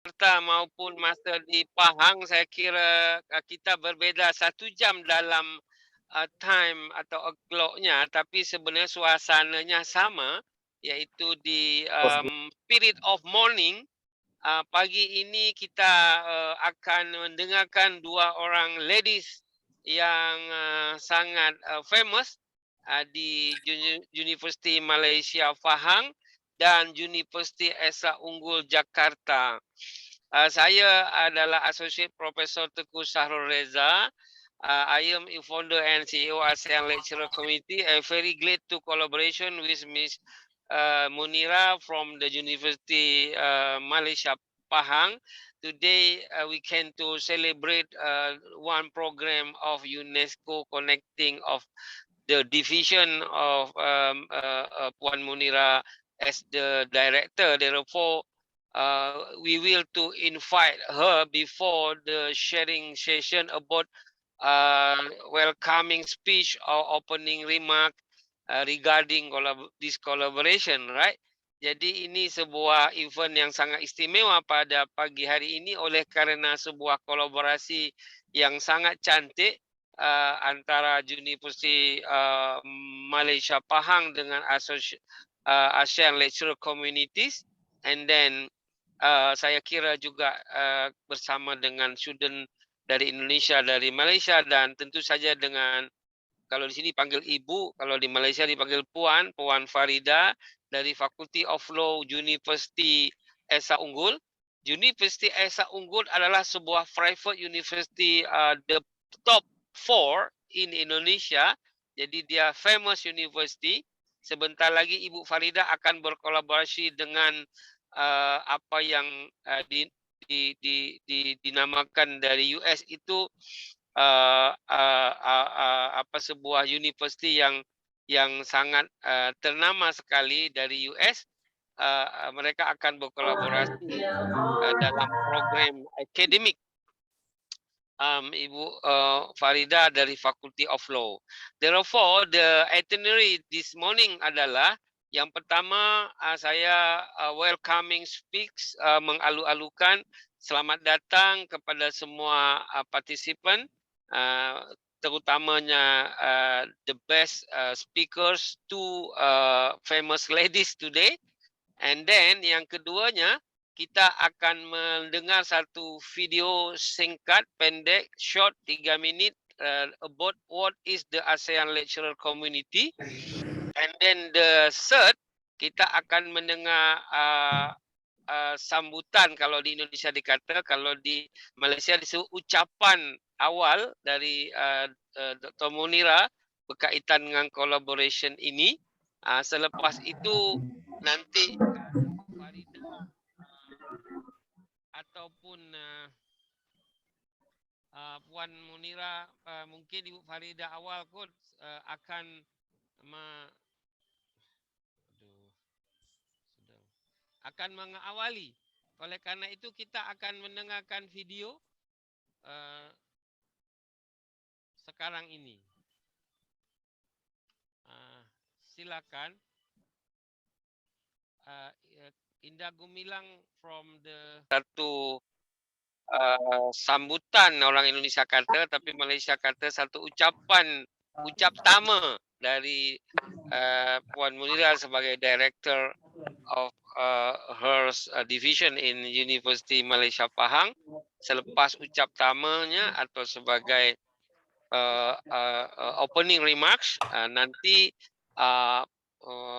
Jakarta maupun masa di Pahang, saya kira kita berbeza 1 jam dalam time atau clock-nya, tapi sebenarnya suasananya sama, iaitu di spirit of morning. Pagi ini kita akan mendengarkan 2 orang ladies yang sangat famous di Universiti Malaysia Pahang dan Universiti Esa Unggul Jakarta. Saya adalah Associate Professor Tengku Syahrul Reza. I am a founder and CEO ASEAN Lecturer Committee. I'm very glad to collaboration with Ms. Munira from the University Malaysia Pahang. Today we can to celebrate one program of UNESCO connecting of the division of Puan Munira as the director. Therefore, we will to invite her before the sharing session about welcoming speech or opening remark regarding this collaboration, right? Jadi ini sebuah event yang sangat istimewa pada pagi hari ini oleh karena sebuah kolaborasi yang sangat cantik antara Universiti Malaysia Pahang dengan ASEAN Lecturer Communities, and then saya kira juga bersama dengan student dari Indonesia, dari Malaysia, dan tentu saja dengan, kalau di sini panggil ibu, kalau di Malaysia dipanggil Puan Farida dari Faculty of Law University Esa Unggul. University Esa Unggul adalah sebuah private university, the top 4 in Indonesia. Jadi dia famous university. Sebentar lagi Ibu Farida akan berkolaborasi dengan apa yang dinamakan dari US itu sebuah university yang sangat ternama sekali dari US. Mereka akan berkolaborasi dalam program akademik Ibu Farida dari Faculty of Law. Therefore, the itinerary this morning adalah yang pertama saya welcoming speaks, mengalu-alukan selamat datang kepada semua partisipan, terutamanya the best speakers, 2 famous ladies today. And then yang keduanya, kita akan mendengar satu video singkat, pendek, short, 3 minit about what is the ASEAN Lecturer Community. And then the third, kita akan mendengar sambutan, kalau di Indonesia dikata, kalau di Malaysia disebut ucapan awal dari Dr. Munira berkaitan dengan collaboration ini. Selepas itu nanti Farida ataupun Puan Munira, mungkin Ibu Farida awal kot akan mengawali. Oleh karena itu kita akan mendengarkan video sekarang ini. Silakan. Indah Gumilang from the satu sambutan orang Indonesia kata, tapi Malaysia kata satu ucap tama dari Puan Munira sebagai director of her division in University Malaysia Pahang. Selepas ucap tamanya atau sebagai opening remarks, nanti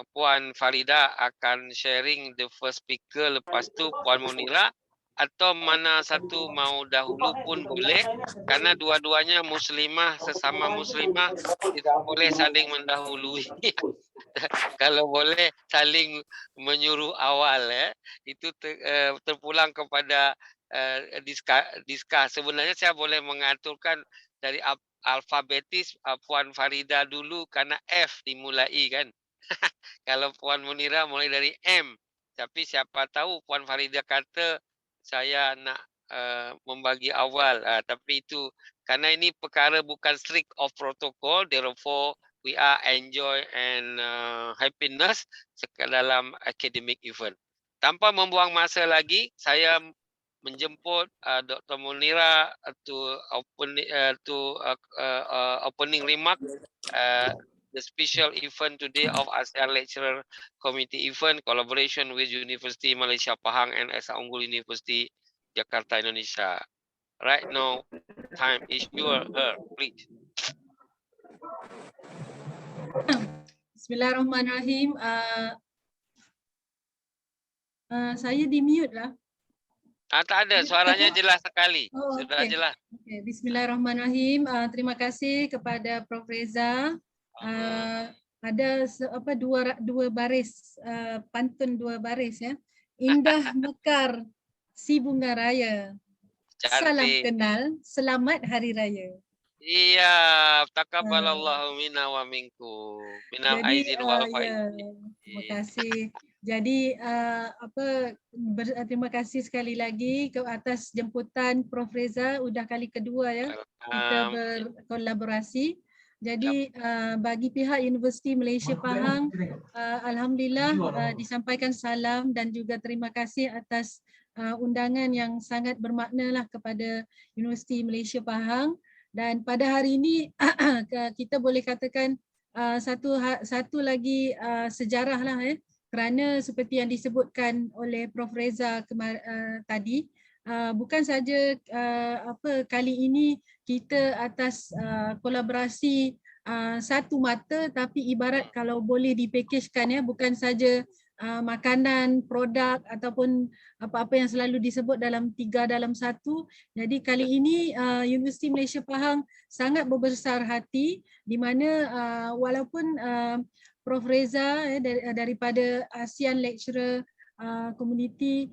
Puan Farida akan sharing the first speaker, lepas tu Puan Munira, atau mana satu mau dahulu pun boleh, karena dua-duanya muslimah, sesama muslimah tidak boleh saling mendahului. Kalau boleh saling menyuruh awal, itu terpulang kepada Diska. Sebenarnya saya boleh mengaturkan dari alfabetis Puan Farida dulu karena F dimulai kan. Kalau Puan Munira mulai dari M, tapi siapa tahu Puan Farida kata saya nak membagi awal, tapi itu karena ini perkara bukan strict of protocol, therefore we are enjoy and happiness dalam academic event. Tanpa membuang masa lagi, saya menjemput Dr. Munira opening remark the special event today of ASEAN Lecturer Committee event collaboration with University Malaysia Pahang and Esa Unggul University Jakarta Indonesia. Right now, time is your please. Bismillahirrahmanirrahim. Saya di mute lah. Tak ada, suaranya jelas sekali. Oh, Sudah okay. jelas. Okay. Bismillahirrahmanirrahim. Terima kasih kepada Prof. Reza. Ada dua baris pantun, dua baris ya. Indah mekar si bunga raya. Salam Cantik. kenal, selamat hari raya. Iya, taqabbalallahu minna wa minkum. Minal aizin wal faizin. Terima kasih. Jadi terima kasih sekali lagi ke atas jemputan Prof. Reza, udah kali kedua ya kita berkolaborasi. Jadi bagi pihak Universiti Malaysia Pahang, alhamdulillah disampaikan salam dan juga terima kasih atas undangan yang sangat bermakna lah kepada Universiti Malaysia Pahang. Dan pada hari ini kita boleh katakan satu lagi sejarah lah kerana seperti yang disebutkan oleh Prof. Reza tadi, bukan saja kali ini kita atas kolaborasi satu mata, tapi ibarat kalau boleh dipakejkan bukan saja makanan, produk ataupun apa-apa yang selalu disebut dalam 3 dalam 1. Jadi kali ini Universiti Malaysia Pahang sangat berbesar hati di mana walaupun Prof. Reza daripada ASEAN Lecturer Community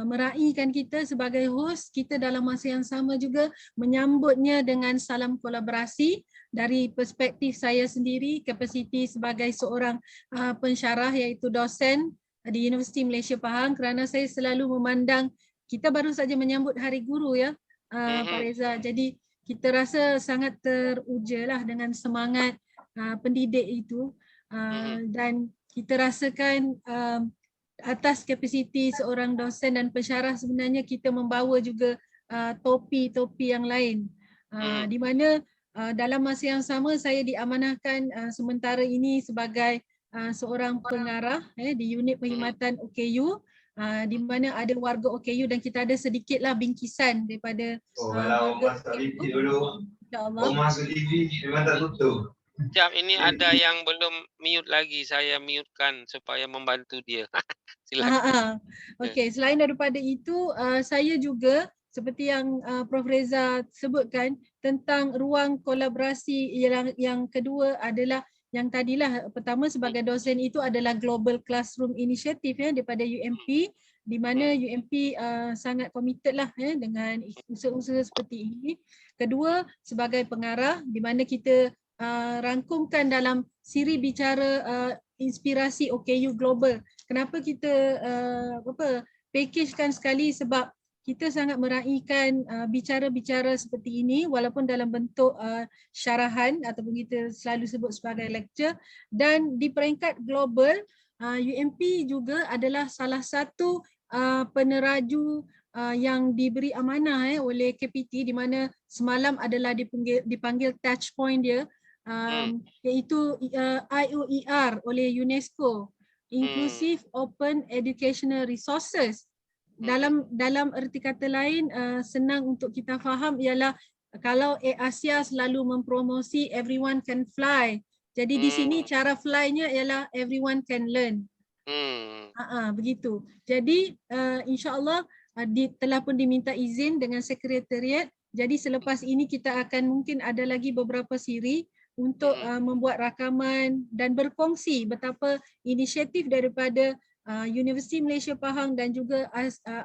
meraihkan kita sebagai host, kita dalam masa yang sama juga menyambutnya dengan salam kolaborasi. Dari perspektif saya sendiri, kapasiti sebagai seorang pensyarah iaitu dosen di Universiti Malaysia Pahang, kerana saya selalu memandang kita baru saja menyambut Hari Guru ya Pak Reza. Jadi kita rasa sangat teruja lah dengan semangat pendidik itu dan kita rasakan atas kapasiti seorang dosen dan pensyarah sebenarnya kita membawa juga topi-topi yang lain di mana dalam masa yang sama saya diamanahkan sementara ini sebagai seorang pengarah di unit perkhidmatan OKU di mana ada warga OKU dan kita ada sedikitlah bingkisan daripada warga OKU. InsyaAllah. Sekejap, ini ada yang belum mute lagi, saya mutekan supaya membantu dia. Silakan. Okey, selain daripada itu saya juga seperti yang Prof. Reza sebutkan tentang ruang kolaborasi yang kedua adalah yang tadilah pertama sebagai dosen itu adalah Global Classroom Initiative daripada UMP, di mana UMP sangat committed lah dengan usaha-usaha seperti ini. Kedua sebagai pengarah di mana kita rangkumkan dalam siri bicara inspirasi OKU Global. Kenapa kita packagekan sekali, sebab kita sangat meraihkan bicara-bicara seperti ini walaupun dalam bentuk syarahan ataupun kita selalu sebut sebagai lecture, dan di peringkat global UMP juga adalah salah satu peneraju yang diberi amanah oleh KPT, di mana semalam adalah dipanggil touch point dia iaitu IOER oleh UNESCO, Inclusive Open Educational Resources. Dalam erti kata lain, senang untuk kita faham ialah kalau Asia selalu mempromosi everyone can fly. Jadi di sini cara fly-nya ialah everyone can learn. Begitu. Jadi insya-Allah telah pun diminta izin dengan sekretariat. Jadi selepas ini kita akan mungkin ada lagi beberapa siri untuk membuat rakaman dan berkongsi betapa inisiatif daripada Universiti Malaysia Pahang dan juga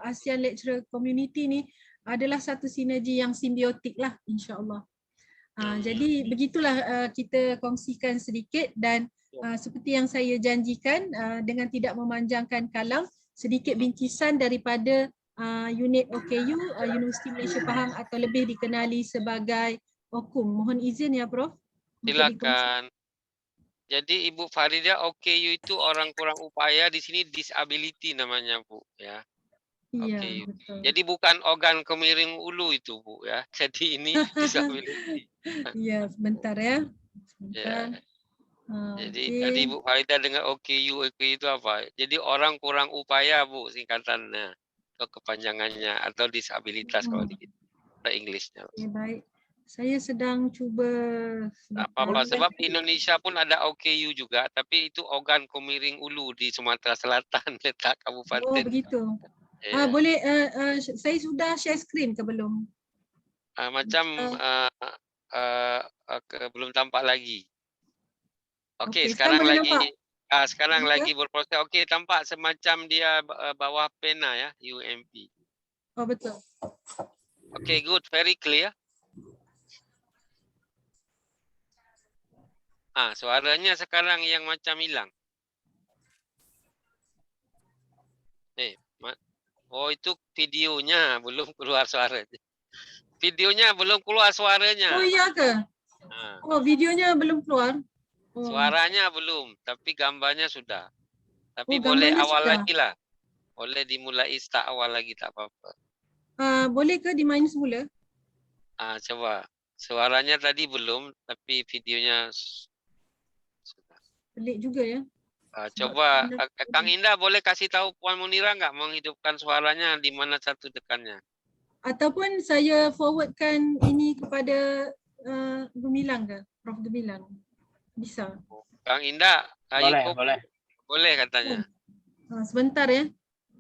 ASEAN Lecturer Community ni adalah satu sinergi yang simbiotik lah, insya-Allah. Jadi begitulah kita kongsikan sedikit, dan seperti yang saya janjikan dengan tidak memanjangkan kalam, sedikit bingkisan daripada unit OKU Universiti Malaysia Pahang atau lebih dikenali sebagai OKUM. Mohon izin ya Prof. Silakan. Jadi Ibu Farida, OKU itu orang kurang upaya, di sini disability namanya Bu ya. Iya, OKU. betul. Jadi bukan organ kemiring ulu itu Bu ya. Jadi ini disability. Iya, sebentar ya. Sebentar. Ya. Jadi Okey. tadi Bu Farida dengar OKU itu apa? Jadi orang kurang upaya Bu singkatannya atau kepanjangannya atau disabilitas kalau di Inggrisnya. Okay, baik. Saya sedang cuba Tak sebentar. apa-apa sebab di Indonesia pun ada OKU juga tapi itu organ kemiring ulu di Sumatera Selatan letak Oh, kabupaten. begitu. Ya. Boleh saya sudah share screen ke belum? Macam belum tampak lagi. Okey, Okey, sekarang boleh nampak? sekarang Ya? lagi berproses. Okey, tampak semacam dia bawah pena ya, UMP. Oh, betul. Okey, good, very clear. Suaranya sekarang yang macam hilang. Oh, itu videonya belum keluar suaranya. Videonya belum keluar suaranya. Oh, iya ke? Oh, videonya belum keluar? Oh. Suaranya belum, tapi gambarnya sudah. Tapi boleh gambarnya awal sudah? lagi lah. Boleh dimulai start awal lagi, tak apa-apa. Boleh ke dimain semula? Coba. Suaranya tadi belum, tapi videonya sudah. Pelik juga ya. Coba, Kang Indah boleh kasih tahu Puan Munira nggak menghidupkan suaranya di mana satu tekannya? Ataupun saya forwardkan ini kepada Gemilang ke? Prof Gemilang. Bisa. Kang Indah, boleh katanya. Sebentar ya.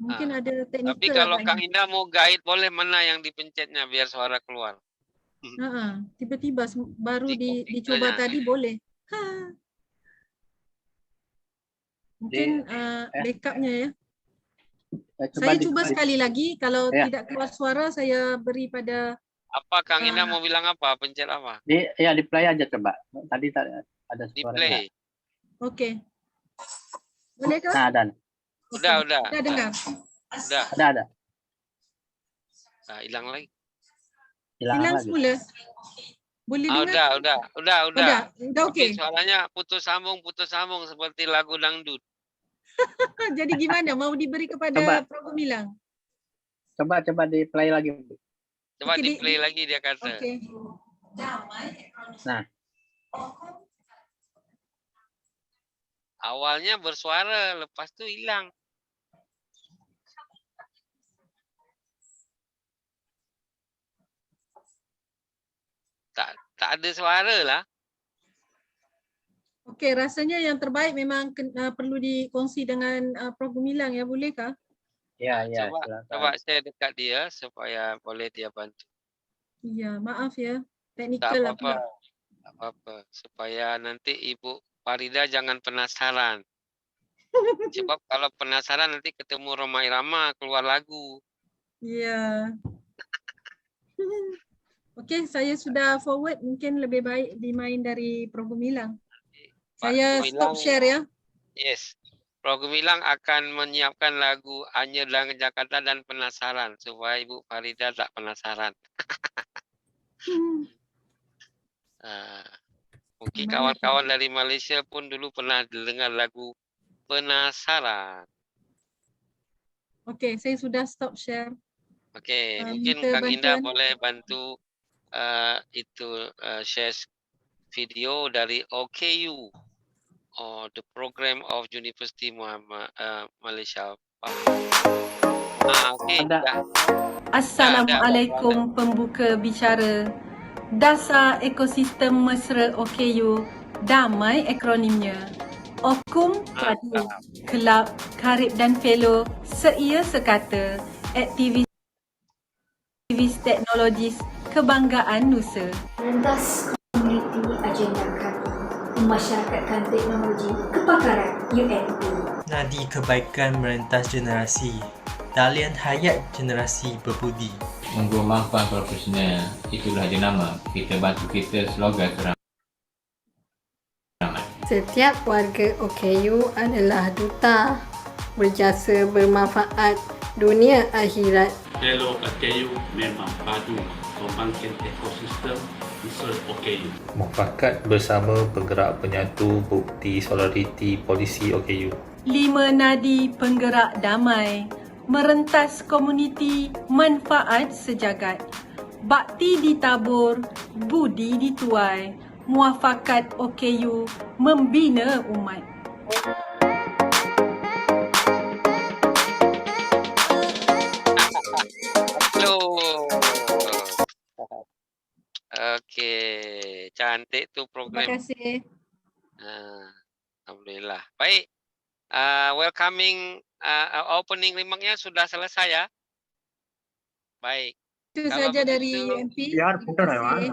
Mungkin ada teknikal. Tapi kalau Kang Indah mau guide, boleh mana yang dipencetnya biar suara keluar. Tiba-tiba baru dicoba tadi boleh. Mungkin backupnya ya. Saya cuba sekali lagi. Kalau tidak keluar suara, saya beri pada... Apa Kang Indah mau bilang apa? Pencet apa? Di play aja coba. Tadi ada suara. Di play. Oke. Boleh ke? Nah, ada. Udah. Udah dengar? Udah. Ada. Hilang lagi. Hilang semula. Boleh dengar? Udah. Udah okey. Suaranya putus sambung seperti lagu dangdut. Jadi gimana? Mau diberi kepada Prof Gemilang? Coba di play lagi. Coba di play lagi dia kata. Okey. Nah. Awalnya bersuara, lepas tu hilang. Tak ada suara lah. Okey, rasanya yang terbaik memang perlu dikongsi dengan Prof Gemilang ya, bolehkah? Ya, coba saya dekat dia supaya boleh dia bantu. Ya, maaf ya. Teknikal tak apa-apa. Supaya nanti Ibu Farida jangan penasaran. Sebab kalau penasaran nanti ketemu Roma Irama keluar lagu. Ya. Okey, saya sudah forward, mungkin lebih baik dimain dari Prof Gemilang. Saya stop share ya. Yes. Prof Gemilang akan menyiapkan lagu Anyer dan Jakarta dan Penasaran supaya Ibu Farida tak penasaran. Mungkin kawan-kawan dari Malaysia pun dulu pernah dengar lagu Penasaran. Okey, saya sudah stop share. Okey, mungkin Kang Indah boleh bantu share video dari OKU. The Program of University Malaysia. Okay. Assalamualaikum pembuka bicara. Dasar ekosistem mesra OKU, damai akronimnya. Okum Padu, Kelab, Karib dan Fellow, seia sekata, aktivis teknologis, kebanggaan Nusa. Rentas komuniti agenda kami, memasyarakatkan teknologi, kepakaran UNP. Nadi kebaikan merentas generasi, talian hayat generasi berbudi. Menggurau manfaat profesional, itulah dinama. Kita bantu kita slogan ramai. Setiap warga OKU adalah duta, berjasa bermanfaat dunia akhirat. Fellow OKU memang padu membangkit ekosistem usaha OKU. Mufakat bersama penggerak penyatu bukti solidariti polisi OKU. 5 nadi penggerak damai, merentas komuniti manfaat sejagat. Bakti ditabur, budi dituai, muafakat OKU membina umat. Okey, cantik tu Terima program. kasih. Alhamdulillah. Baik, welcoming opening remark-nya sudah selesai ya? Baik. Itu Kalau saja dari begitu, UMP. Terima kasih.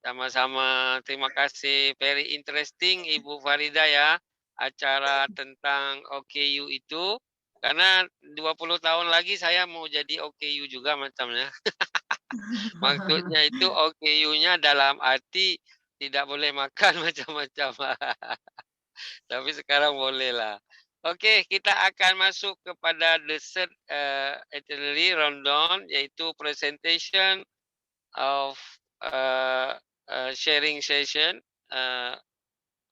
sama-sama. Terima kasih. Very interesting Ibu Farida ya, acara tentang OKU itu. Karena 20 tahun lagi saya mau jadi OKU juga macamnya. Maksudnya itu OKU-nya dalam arti tidak boleh makan macam-macam. Tapi sekarang boleh lah. Okey, kita akan masuk kepada the third itinerary rundown, iaitu presentation of sharing session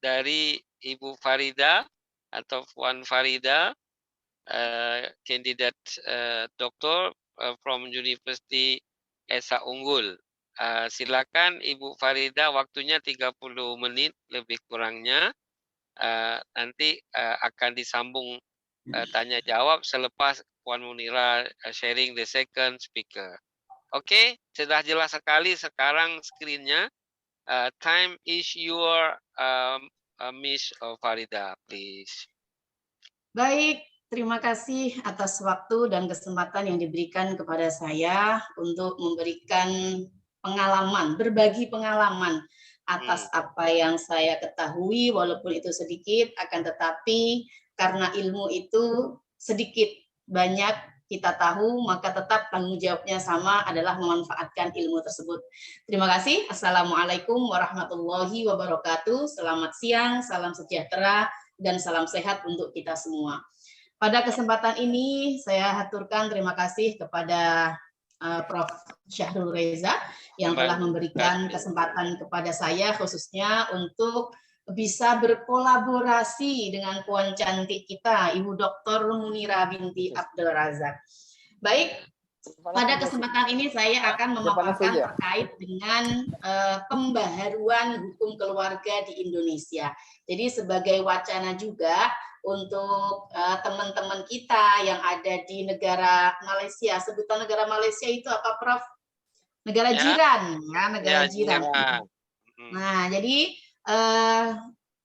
dari Ibu Farida atau Puan Farida, candidate doktor from University Esa Unggul. Silakan Ibu Farida, waktunya 30 menit lebih kurangnya. Nanti akan disambung tanya jawab selepas Puan Munira sharing the second speaker. Okey, sudah jelas sekali sekarang skrinnya. Time is your Miss Farida, please. Baik, terima kasih atas waktu dan kesempatan yang diberikan kepada saya untuk memberikan pengalaman, berbagi pengalaman atas apa yang saya ketahui, walaupun itu sedikit, akan tetapi karena ilmu itu sedikit banyak kita tahu, maka tetap tanggung jawabnya sama, adalah memanfaatkan ilmu tersebut. Terima kasih. Assalamualaikum warahmatullahi wabarakatuh. Selamat siang, salam sejahtera, dan salam sehat untuk kita semua. Pada kesempatan ini saya haturkan terima kasih kepada Prof. Syahrul Reza yang telah memberikan kesempatan kepada saya khususnya untuk bisa berkolaborasi dengan Puan cantik kita, Ibu Dr. Munira binti Abdul Razak. Baik, pada kesempatan ini saya akan memaparkan terkait dengan pembaharuan hukum keluarga di Indonesia. Jadi sebagai wacana juga untuk teman-teman kita yang ada di negara Malaysia. Sebutan negara Malaysia itu apa, Prof? Negara jiran, ya, negara jiran. Nah, jadi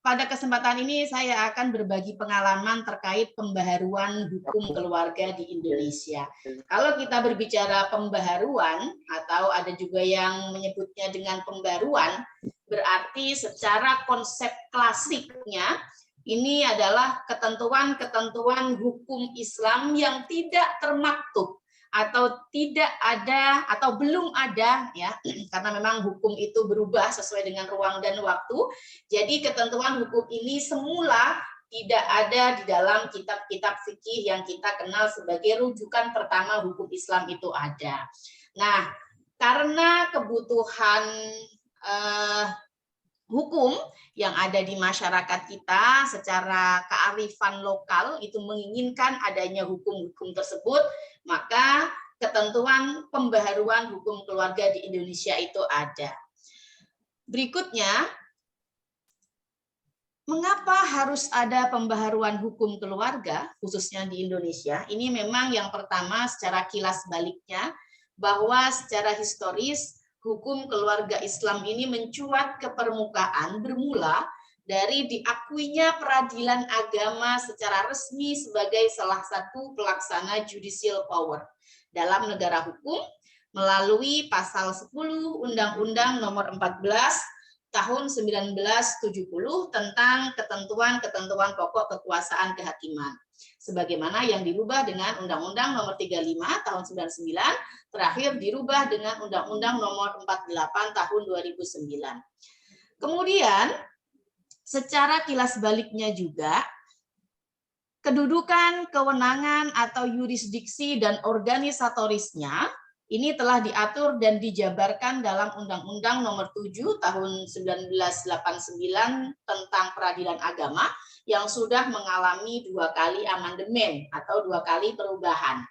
pada kesempatan ini saya akan berbagi pengalaman terkait pembaharuan hukum keluarga di Indonesia. Kalau kita berbicara pembaharuan, atau ada juga yang menyebutnya dengan pembaruan, berarti secara konsep klasiknya, ini adalah ketentuan-ketentuan hukum Islam yang tidak termaktub atau tidak ada atau belum ada, ya, karena memang hukum itu berubah sesuai dengan ruang dan waktu. Jadi ketentuan hukum ini semula tidak ada di dalam kitab-kitab fikih yang kita kenal sebagai rujukan pertama hukum Islam itu ada. Nah, karena kebutuhan hukum yang ada di masyarakat kita secara kearifan lokal itu menginginkan adanya hukum-hukum tersebut, maka ketentuan pembaharuan hukum keluarga di Indonesia itu ada. Berikutnya, mengapa harus ada pembaharuan hukum keluarga khususnya di Indonesia? Ini memang yang pertama secara kilas baliknya, bahwa secara historis hukum keluarga Islam ini mencuat ke permukaan bermula dari diakuinya peradilan agama secara resmi sebagai salah satu pelaksana judicial power dalam negara hukum melalui pasal 10 Undang-Undang Nomor 14 Tahun 1970 tentang ketentuan-ketentuan pokok kekuasaan kehakiman, sebagaimana yang dirubah dengan Undang-Undang Nomor 35 Tahun 99, terakhir dirubah dengan Undang-Undang Nomor 48 Tahun 2009. Kemudian, secara kilas baliknya juga, kedudukan, kewenangan atau yurisdiksi dan organisatorisnya ini telah diatur dan dijabarkan dalam Undang-Undang Nomor 7 Tahun 1989 tentang peradilan agama yang sudah mengalami 2 kali amandemen atau 2 kali perubahan.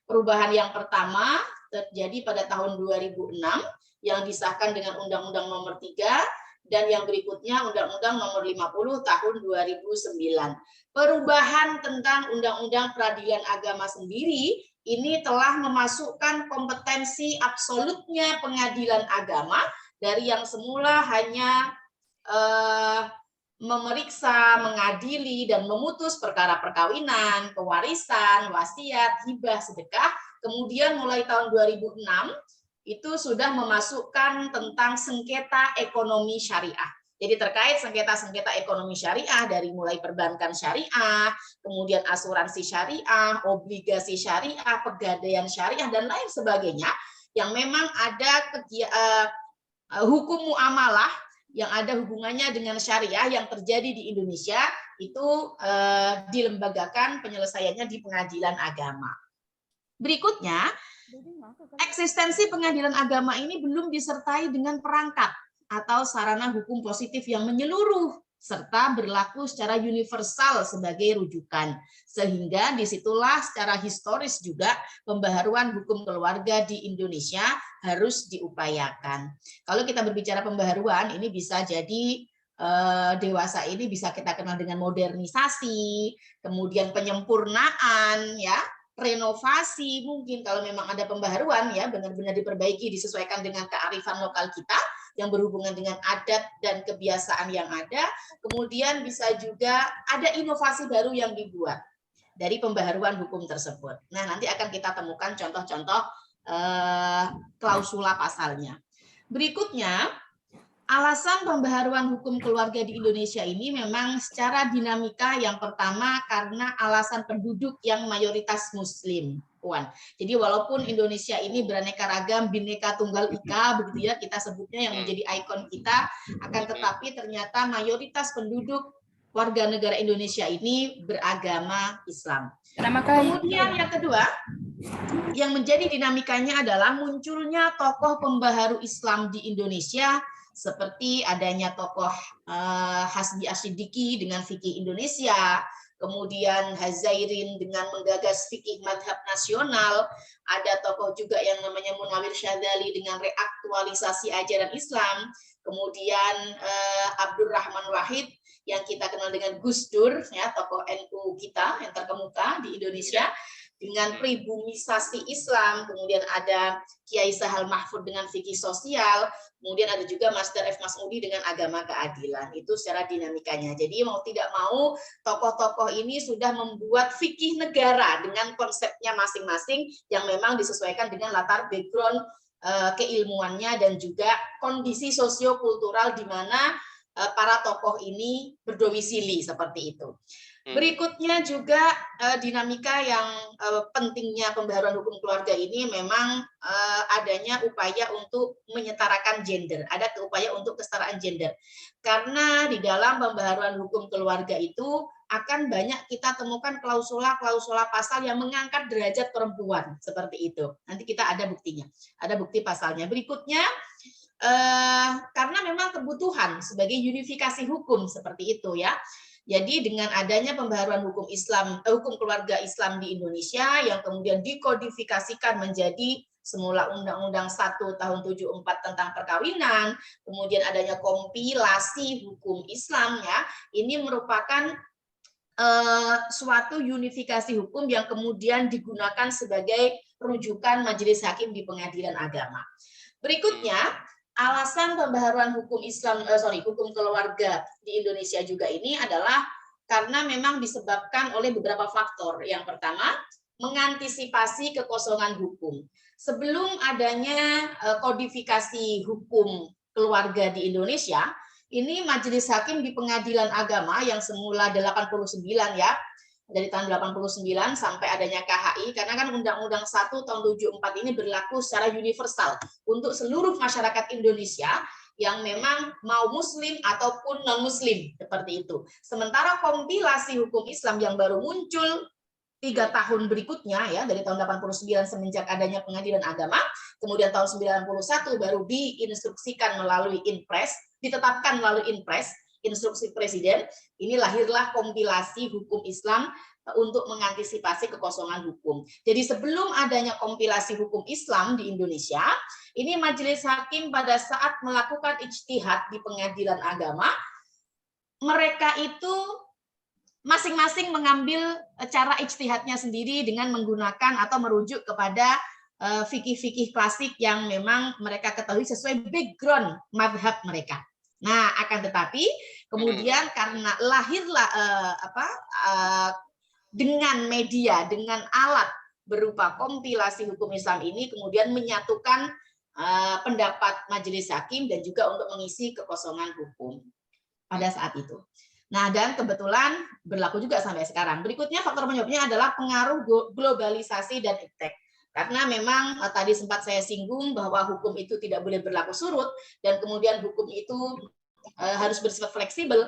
Perubahan yang pertama terjadi pada tahun 2006 yang disahkan dengan Undang-Undang Nomor 3 dan yang berikutnya Undang-Undang Nomor 50 tahun 2009. Perubahan tentang Undang-Undang Peradilan Agama sendiri ini telah memasukkan kompetensi absolutnya pengadilan agama dari yang semula hanya memeriksa, mengadili, dan memutus perkara perkawinan, pewarisan, wasiat, hibah, sedekah. Kemudian mulai tahun 2006 itu sudah memasukkan tentang sengketa ekonomi syariah. Jadi terkait sengketa-sengketa ekonomi syariah dari mulai perbankan syariah, kemudian asuransi syariah, obligasi syariah, pegadaian syariah, dan lain sebagainya yang memang ada hukum muamalah yang ada hubungannya dengan syariah yang terjadi di Indonesia itu dilembagakan penyelesaiannya di pengadilan agama. Berikutnya, eksistensi pengadilan agama ini belum disertai dengan perangkat atau sarana hukum positif yang menyeluruh serta berlaku secara universal sebagai rujukan. Sehingga disitulah secara historis juga pembaharuan hukum keluarga di Indonesia harus diupayakan. Kalau kita berbicara pembaharuan, ini bisa jadi dewasa ini bisa kita kenal dengan modernisasi, kemudian penyempurnaan, ya, renovasi, mungkin kalau memang ada pembaharuan ya benar-benar diperbaiki, disesuaikan dengan kearifan lokal kita yang berhubungan dengan adat dan kebiasaan yang ada. Kemudian bisa juga ada inovasi baru yang dibuat dari pembaharuan hukum tersebut. Nah, nanti akan kita temukan contoh-contoh klausula pasalnya. Berikutnya, alasan pembaharuan hukum keluarga di Indonesia ini memang secara dinamika yang pertama karena alasan penduduk yang mayoritas Muslim. Jadi walaupun Indonesia ini beraneka ragam, Bhinneka Tunggal Ika, begitu ya kita sebutnya yang menjadi ikon kita, akan tetapi ternyata mayoritas penduduk warga negara Indonesia ini beragama Islam. Kemudian yang kedua, yang menjadi dinamikanya adalah munculnya tokoh pembaharu Islam di Indonesia, seperti adanya tokoh Hasbi Asyidiki dengan fikih Indonesia, kemudian Hazairin dengan menggagas fikih madhab nasional, ada tokoh juga yang namanya Munawir Syadzali dengan reaktualisasi ajaran Islam, kemudian Abdurrahman Wahid yang kita kenal dengan Gus Dur, ya, tokoh NU kita yang terkemuka di Indonesia, dengan pribumisasi Islam, kemudian ada Kiai Sahal Mahfud dengan fikih sosial, kemudian ada juga Master F. Masmudi dengan agama keadilan. Itu secara dinamikanya. Jadi mau tidak mau tokoh-tokoh ini sudah membuat fikih negara dengan konsepnya masing-masing yang memang disesuaikan dengan latar background keilmuannya dan juga kondisi sosiokultural di mana para tokoh ini berdomisili seperti itu. Berikutnya juga dinamika yang pentingnya pembaharuan hukum keluarga ini memang adanya upaya untuk menyetarakan gender, ada upaya untuk kesetaraan gender. Karena di dalam pembaharuan hukum keluarga itu akan banyak kita temukan klausula-klausula pasal yang mengangkat derajat perempuan seperti itu. Nanti kita ada buktinya, ada bukti pasalnya. Berikutnya karena memang kebutuhan sebagai unifikasi hukum seperti itu ya. Jadi dengan adanya pembaharuan hukum Islam, hukum keluarga Islam di Indonesia yang kemudian dikodifikasikan menjadi semula Undang-Undang 1 tahun 74 tentang perkawinan, kemudian adanya kompilasi hukum Islam ya, ini merupakan suatu unifikasi hukum yang kemudian digunakan sebagai rujukan majelis hakim di pengadilan agama. Berikutnya, alasan pembaharuan hukum Islam, hukum keluarga di Indonesia juga ini adalah karena memang disebabkan oleh beberapa faktor. Yang pertama, mengantisipasi kekosongan hukum. Sebelum adanya kodifikasi hukum keluarga di Indonesia, ini majelis hakim di pengadilan agama yang semula 89 ya, dari tahun 89 sampai adanya KHI, karena kan Undang-Undang 1 tahun 74 ini berlaku secara universal untuk seluruh masyarakat Indonesia yang memang mau muslim ataupun non-muslim, seperti itu. Sementara kompilasi hukum Islam yang baru muncul 3 tahun berikutnya ya, dari tahun 89 semenjak adanya pengadilan agama, kemudian tahun 91 baru diinstruksikan melalui Inpres, ditetapkan melalui Inpres, instruksi presiden, ini lahirlah kompilasi hukum Islam untuk mengantisipasi kekosongan hukum. Jadi sebelum adanya kompilasi hukum Islam di Indonesia, ini majelis hakim pada saat melakukan ijtihad di pengadilan agama, mereka itu masing-masing mengambil cara ijtihadnya sendiri dengan menggunakan atau merujuk kepada fikih-fikih klasik yang memang mereka ketahui sesuai background mazhab mereka. Nah, akan tetapi kemudian karena lahirlah dengan media, dengan alat berupa kompilasi hukum Islam ini, kemudian menyatukan pendapat majelis hakim dan juga untuk mengisi kekosongan hukum pada saat itu. Nah, dan kebetulan berlaku juga sampai sekarang. Berikutnya faktor penyebabnya adalah pengaruh globalisasi dan iptek. Karena memang tadi sempat saya singgung bahwa hukum itu tidak boleh berlaku surut dan kemudian hukum itu harus bersifat fleksibel.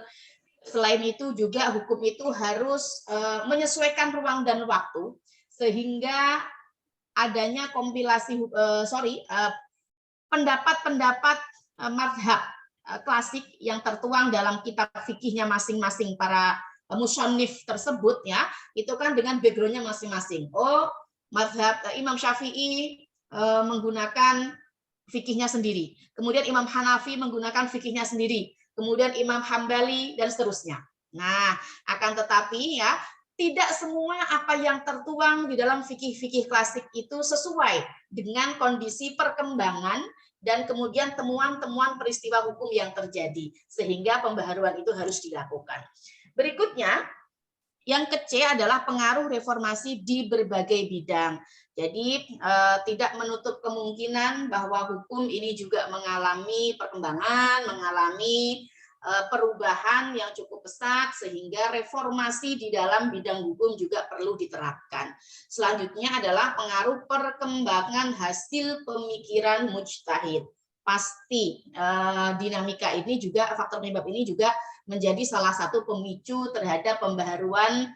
Selain itu juga hukum itu harus menyesuaikan ruang dan waktu sehingga adanya kompilasi pendapat-pendapat mazhab klasik yang tertuang dalam kitab fikihnya masing-masing para musannif tersebut ya, itu kan dengan backgroundnya masing-masing. Oh, mazhab Imam Syafi'i menggunakan fikihnya sendiri. Kemudian Imam Hanafi menggunakan fikihnya sendiri. Kemudian Imam Hambali dan seterusnya. Nah, akan tetapi ya tidak semua apa yang tertuang di dalam fikih-fikih klasik itu sesuai dengan kondisi perkembangan dan kemudian temuan-temuan peristiwa hukum yang terjadi. Sehingga pembaharuan itu harus dilakukan. Berikutnya, yang ke-C adalah pengaruh reformasi di berbagai bidang. Jadi tidak menutup kemungkinan bahwa hukum ini juga mengalami perkembangan, mengalami perubahan yang cukup pesat sehingga reformasi di dalam bidang hukum juga perlu diterapkan. Selanjutnya adalah pengaruh perkembangan hasil pemikiran mujtahid. Pasti dinamika ini juga, faktor penyebab ini juga menjadi salah satu pemicu terhadap pembaharuan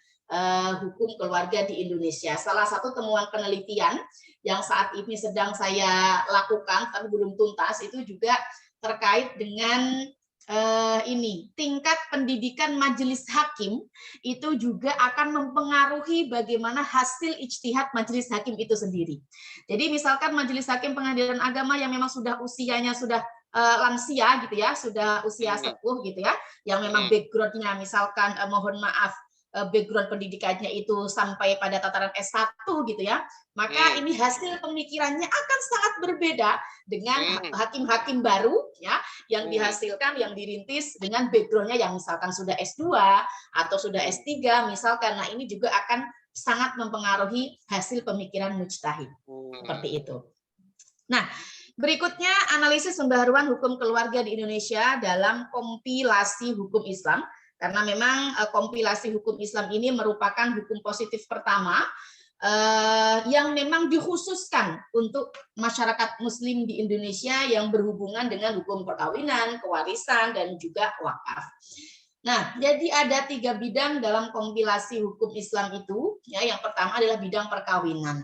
hukum keluarga di Indonesia. Salah satu temuan penelitian yang saat ini sedang saya lakukan tapi belum tuntas itu juga terkait dengan tingkat pendidikan majelis hakim itu juga akan mempengaruhi bagaimana hasil ijtihad majelis hakim itu sendiri. Jadi misalkan majelis hakim pengadilan agama yang memang sudah usianya sudah lansia gitu ya, sudah usia sepuh gitu ya, yang memang backgroundnya misalkan mohon maaf background pendidikannya itu sampai pada tataran S1 gitu ya, maka ini hasil pemikirannya akan sangat berbeda dengan hakim-hakim baru ya yang dihasilkan, yang dirintis dengan backgroundnya yang misalkan sudah S2 atau sudah S3 misalkan. Nah, ini juga akan sangat mempengaruhi hasil pemikiran mujtahid seperti itu. Nah, berikutnya analisis pembaharuan hukum keluarga di Indonesia dalam kompilasi hukum Islam. Karena memang kompilasi hukum Islam ini merupakan hukum positif pertama yang memang dikhususkan untuk masyarakat muslim di Indonesia yang berhubungan dengan hukum perkawinan, kewarisan, dan juga wakaf. Nah, jadi ada 3 bidang dalam kompilasi hukum Islam itu. Ya, yang pertama adalah bidang perkawinan.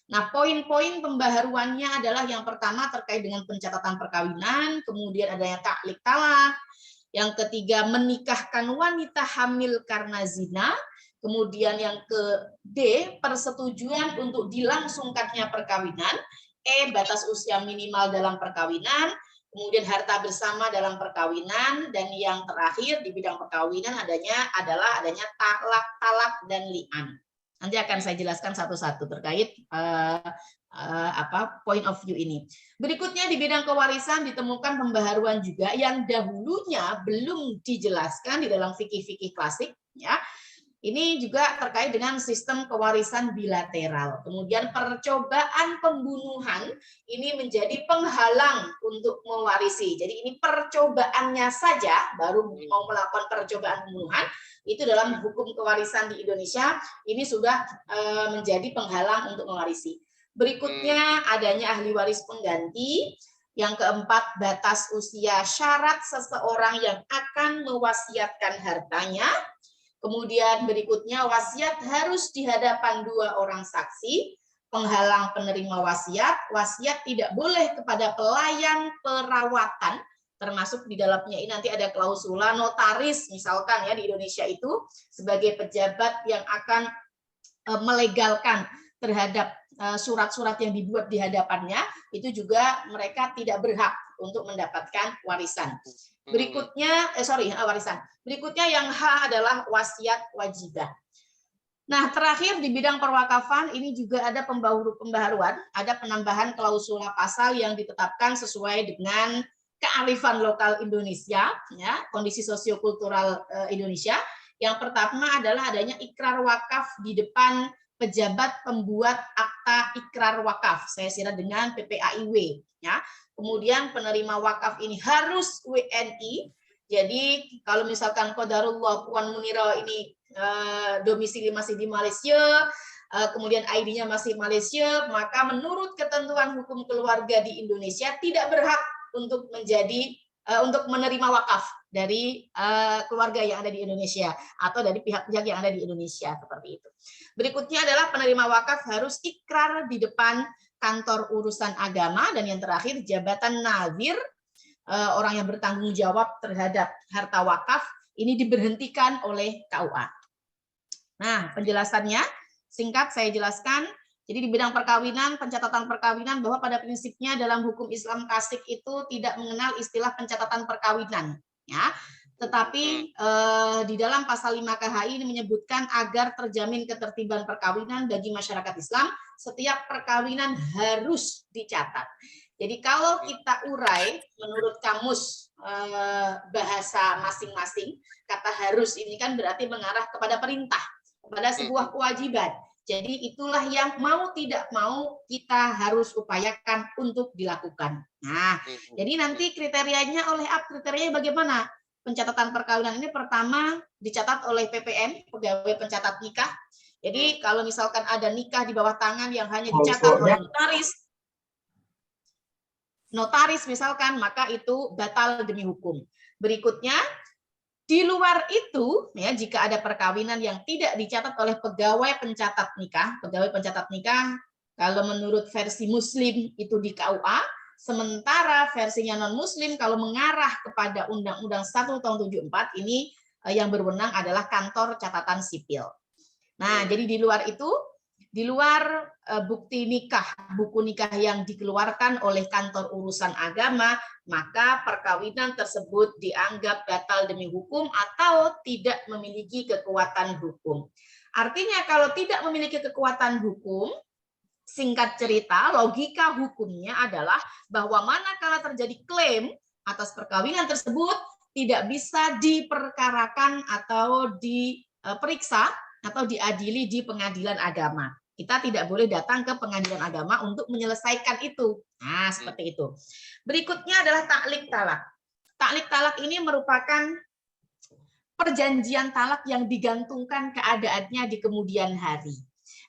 Nah, poin-poin pembaharuannya adalah yang pertama terkait dengan pencatatan perkawinan, kemudian adanya taklik talak. Yang ketiga, menikahkan wanita hamil karena zina. Kemudian yang ke-D, persetujuan untuk dilangsungkannya perkawinan. E, batas usia minimal dalam perkawinan. Kemudian harta bersama dalam perkawinan. Dan yang terakhir di bidang perkawinan adalah adanya talak dan li'an. Nanti akan saya jelaskan satu-satu terkait point of view ini. Berikutnya di bidang kewarisan ditemukan pembaharuan juga yang dahulunya belum dijelaskan di dalam fikih-fikih klasik ya. Ini juga terkait dengan sistem kewarisan bilateral. Kemudian percobaan pembunuhan ini menjadi penghalang untuk mewarisi. Jadi ini percobaannya saja baru mau melakukan percobaan pembunuhan itu dalam hukum kewarisan di Indonesia ini sudah menjadi penghalang untuk mewarisi. Berikutnya adanya ahli waris pengganti. Yang keempat, batas usia syarat seseorang yang akan mewasiatkan hartanya. Kemudian berikutnya, wasiat harus di hadapan 2 orang saksi. Penghalang penerima wasiat tidak boleh kepada pelayan perawatan termasuk di dalamnya ini nanti ada klausula notaris misalkan ya di Indonesia itu sebagai pejabat yang akan melegalkan terhadap surat-surat yang dibuat di hadapannya, itu juga mereka tidak berhak untuk mendapatkan warisan. Berikutnya, warisan. Berikutnya yang H adalah wasiat wajibah. Nah, terakhir di bidang perwakafan ini juga ada pembaharuan, ada penambahan klausula pasal yang ditetapkan sesuai dengan kearifan lokal Indonesia, ya, kondisi sosiokultural Indonesia. Yang pertama adalah adanya ikrar wakaf di depan pejabat pembuat akta ikrar wakaf. Saya sira dengan PPAIW, ya. Kemudian penerima wakaf ini harus WNI. Jadi kalau misalkan Qadarullah Puan Munira ini domisili masih di Malaysia, kemudian ID-nya masih Malaysia, maka menurut ketentuan hukum keluarga di Indonesia tidak berhak untuk untuk menerima wakaf dari keluarga yang ada di Indonesia atau dari pihak-pihak yang ada di Indonesia, seperti itu. Berikutnya adalah penerima wakaf harus ikrar di depan kantor urusan agama, dan yang terakhir jabatan nazir, orang yang bertanggung jawab terhadap harta wakaf ini diberhentikan oleh KUA. Nah, penjelasannya singkat saya jelaskan. Jadi di bidang perkawinan, pencatatan perkawinan, bahwa pada prinsipnya dalam hukum Islam klasik itu tidak mengenal istilah pencatatan perkawinan, ya. Tetapi di dalam pasal 5 KHI ini menyebutkan agar terjamin ketertiban perkawinan bagi masyarakat Islam, setiap perkawinan harus dicatat. Jadi kalau kita urai menurut kamus bahasa masing-masing, kata harus ini kan berarti mengarah kepada perintah, kepada sebuah kewajiban. Jadi itulah yang mau tidak mau kita harus upayakan untuk dilakukan. Nah, jadi nanti kriterianya kriterianya bagaimana? Pencatatan perkawinan ini pertama dicatat oleh PPN, pegawai pencatat nikah. Jadi kalau misalkan ada nikah di bawah tangan yang hanya dicatat oleh notaris misalkan, maka itu batal demi hukum. Berikutnya, di luar itu, ya, jika ada perkawinan yang tidak dicatat oleh pegawai pencatat nikah kalau menurut versi Muslim itu di KUA, sementara versinya non-Muslim kalau mengarah kepada Undang-Undang 1 tahun 74 ini yang berwenang adalah kantor catatan sipil. Nah, jadi di luar itu, di luar bukti nikah, buku nikah yang dikeluarkan oleh kantor urusan agama, maka perkawinan tersebut dianggap batal demi hukum atau tidak memiliki kekuatan hukum. Artinya kalau tidak memiliki kekuatan hukum, singkat cerita, logika hukumnya adalah bahwa manakala terjadi klaim atas perkawinan tersebut tidak bisa diperkarakan atau diperiksa atau diadili di pengadilan agama. Kita tidak boleh datang ke pengadilan agama untuk menyelesaikan itu. Nah, seperti itu. Berikutnya adalah taklik talak. Taklik talak ini merupakan perjanjian talak yang digantungkan keadaannya di kemudian hari.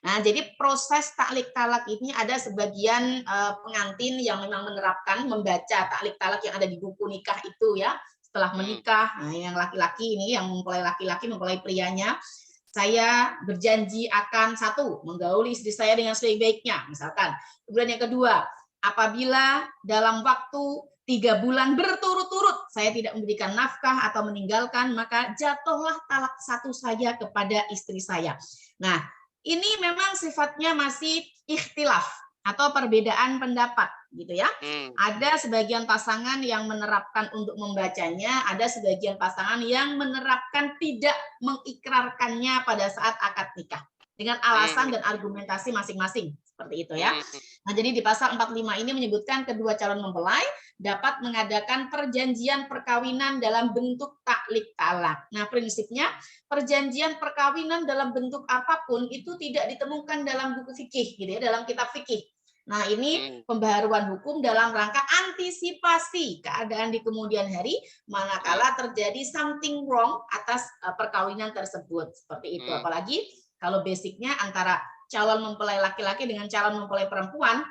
Nah, jadi proses taklik talak ini ada sebagian pengantin yang memang menerapkan membaca taklik talak yang ada di buku nikah itu, ya, setelah menikah. Nah, yang laki-laki ini yang mempelai laki-laki, mempelai prianya, saya berjanji akan satu, menggauli istri saya dengan sebaik-baiknya, misalkan. Kemudian yang kedua, apabila dalam waktu 3 bulan berturut-turut saya tidak memberikan nafkah atau meninggalkan, maka jatuhlah talak satu saya kepada istri saya. Nah, ini memang sifatnya masih ikhtilaf atau perbedaan pendapat, gitu ya. Ada sebagian pasangan yang menerapkan untuk membacanya, ada sebagian pasangan yang menerapkan tidak mengikrarkannya pada saat akad nikah dengan alasan dan argumentasi masing-masing, seperti itu ya. Nah, jadi di pasal 45 ini menyebutkan kedua calon mempelai dapat mengadakan perjanjian perkawinan dalam bentuk taklik talak. Nah, prinsipnya perjanjian perkawinan dalam bentuk apapun itu tidak ditemukan dalam buku fikih, gitu ya, dalam kitab fikih. Nah, ini pembaharuan hukum dalam rangka antisipasi keadaan di kemudian hari manakala terjadi something wrong atas perkawinan tersebut, seperti itu. Apalagi kalau basicnya antara calon mempelai laki-laki dengan calon mempelai perempuan,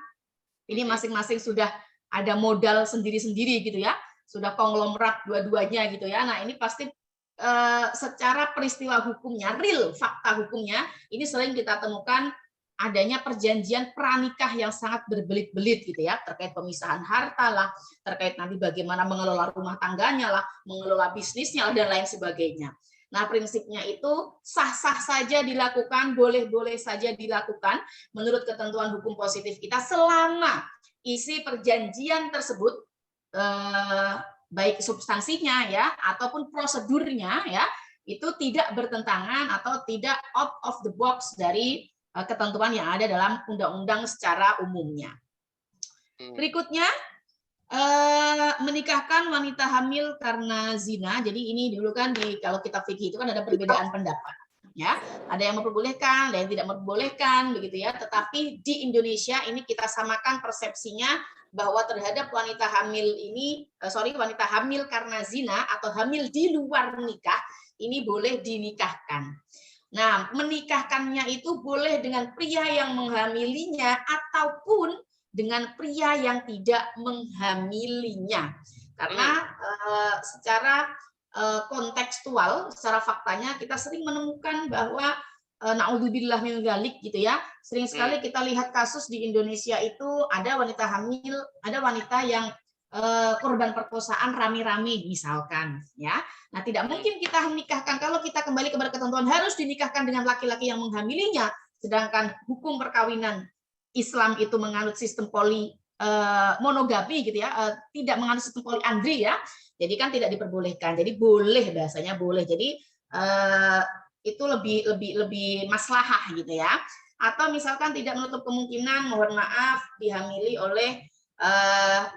ini masing-masing sudah ada modal sendiri-sendiri, gitu ya, sudah konglomerat dua-duanya, gitu ya. Nah, ini pasti secara peristiwa hukumnya, real fakta hukumnya, ini sering kita temukan adanya perjanjian pranikah yang sangat berbelit-belit gitu ya, terkait pemisahan harta lah, terkait nanti bagaimana mengelola rumah tangganya lah, mengelola bisnisnya lah, dan lain sebagainya. Nah, prinsipnya itu sah-sah saja dilakukan, boleh-boleh saja dilakukan menurut ketentuan hukum positif kita selama isi perjanjian tersebut baik substansinya ya ataupun prosedurnya ya itu tidak bertentangan atau tidak out of the box dari ketentuan yang ada dalam undang-undang secara umumnya. Berikutnya, menikahkan wanita hamil karena zina. Jadi ini dulu kan kalau kitab fikih itu kan ada perbedaan pendapat. Ya, ada yang memperbolehkan, ada yang tidak memperbolehkan, begitu ya. Tetapi di Indonesia ini kita samakan persepsinya bahwa terhadap wanita hamil ini, wanita hamil karena zina atau hamil di luar nikah ini boleh dinikahkan. Nah, menikahkannya itu boleh dengan pria yang menghamilinya ataupun dengan pria yang tidak menghamilinya. Karena secara kontekstual, secara faktanya kita sering menemukan bahwa naudzubillah min dzalik gitu ya. Sering sekali kita lihat kasus di Indonesia itu ada wanita hamil, ada wanita yang korban perkosaan rame-rame misalkan ya. Nah, tidak mungkin kita menikahkan kalau kita kembali kepada ketentuan harus dinikahkan dengan laki-laki yang menghamilinya, sedangkan hukum perkawinan Islam itu menganut sistem monogami gitu ya, tidak menganut sistem poliandri ya. Jadi kan tidak diperbolehkan. Jadi boleh, bahasanya boleh. Jadi itu lebih maslahah gitu ya. Atau misalkan tidak menutup kemungkinan, mohon maaf, dihamili oleh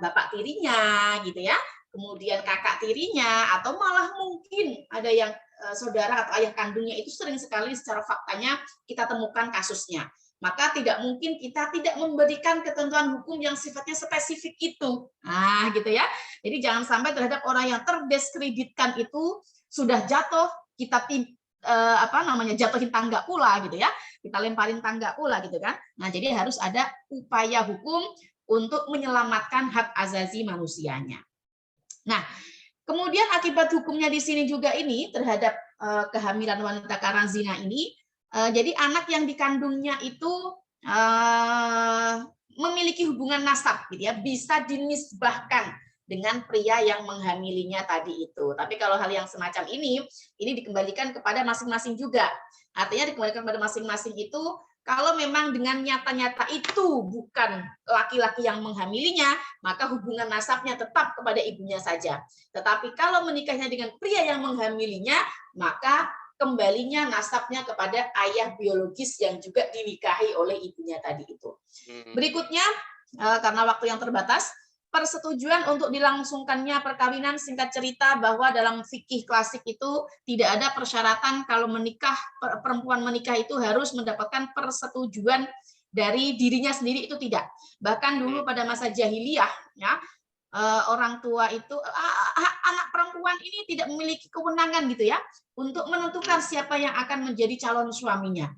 bapak tirinya gitu ya, kemudian kakak tirinya, atau malah mungkin ada yang saudara atau ayah kandungnya itu sering sekali secara faktanya kita temukan kasusnya. Maka tidak mungkin kita tidak memberikan ketentuan hukum yang sifatnya spesifik itu. Nah, gitu ya. Jadi jangan sampai terhadap orang yang terdiskreditkan itu sudah jatuh, kita jatuhin tangga pula gitu ya. Kita lemparin tangga pula gitu kan. Nah, jadi harus ada upaya hukum untuk menyelamatkan hak azazi manusianya. Nah, kemudian akibat hukumnya di sini juga ini terhadap kehamilan wanita karena zina ini, jadi anak yang dikandungnya itu memiliki hubungan nasab, gitu ya, bisa dinisbahkan dengan pria yang menghamilinya tadi itu. Tapi kalau hal yang semacam ini dikembalikan kepada masing-masing juga. Artinya dikembalikan kepada masing-masing itu. Kalau memang dengan nyata-nyata itu bukan laki-laki yang menghamilinya, maka hubungan nasabnya tetap kepada ibunya saja. Tetapi kalau menikahnya dengan pria yang menghamilinya, maka kembalinya nasabnya kepada ayah biologis yang juga dinikahi oleh ibunya tadi itu. Berikutnya, karena waktu yang terbatas, persetujuan untuk dilangsungkannya perkawinan, singkat cerita bahwa dalam fikih klasik itu tidak ada persyaratan kalau perempuan menikah itu harus mendapatkan persetujuan dari dirinya sendiri, itu tidak. Bahkan dulu pada masa jahiliyah ya, orang tua itu anak perempuan ini tidak memiliki kewenangan gitu ya untuk menentukan siapa yang akan menjadi calon suaminya.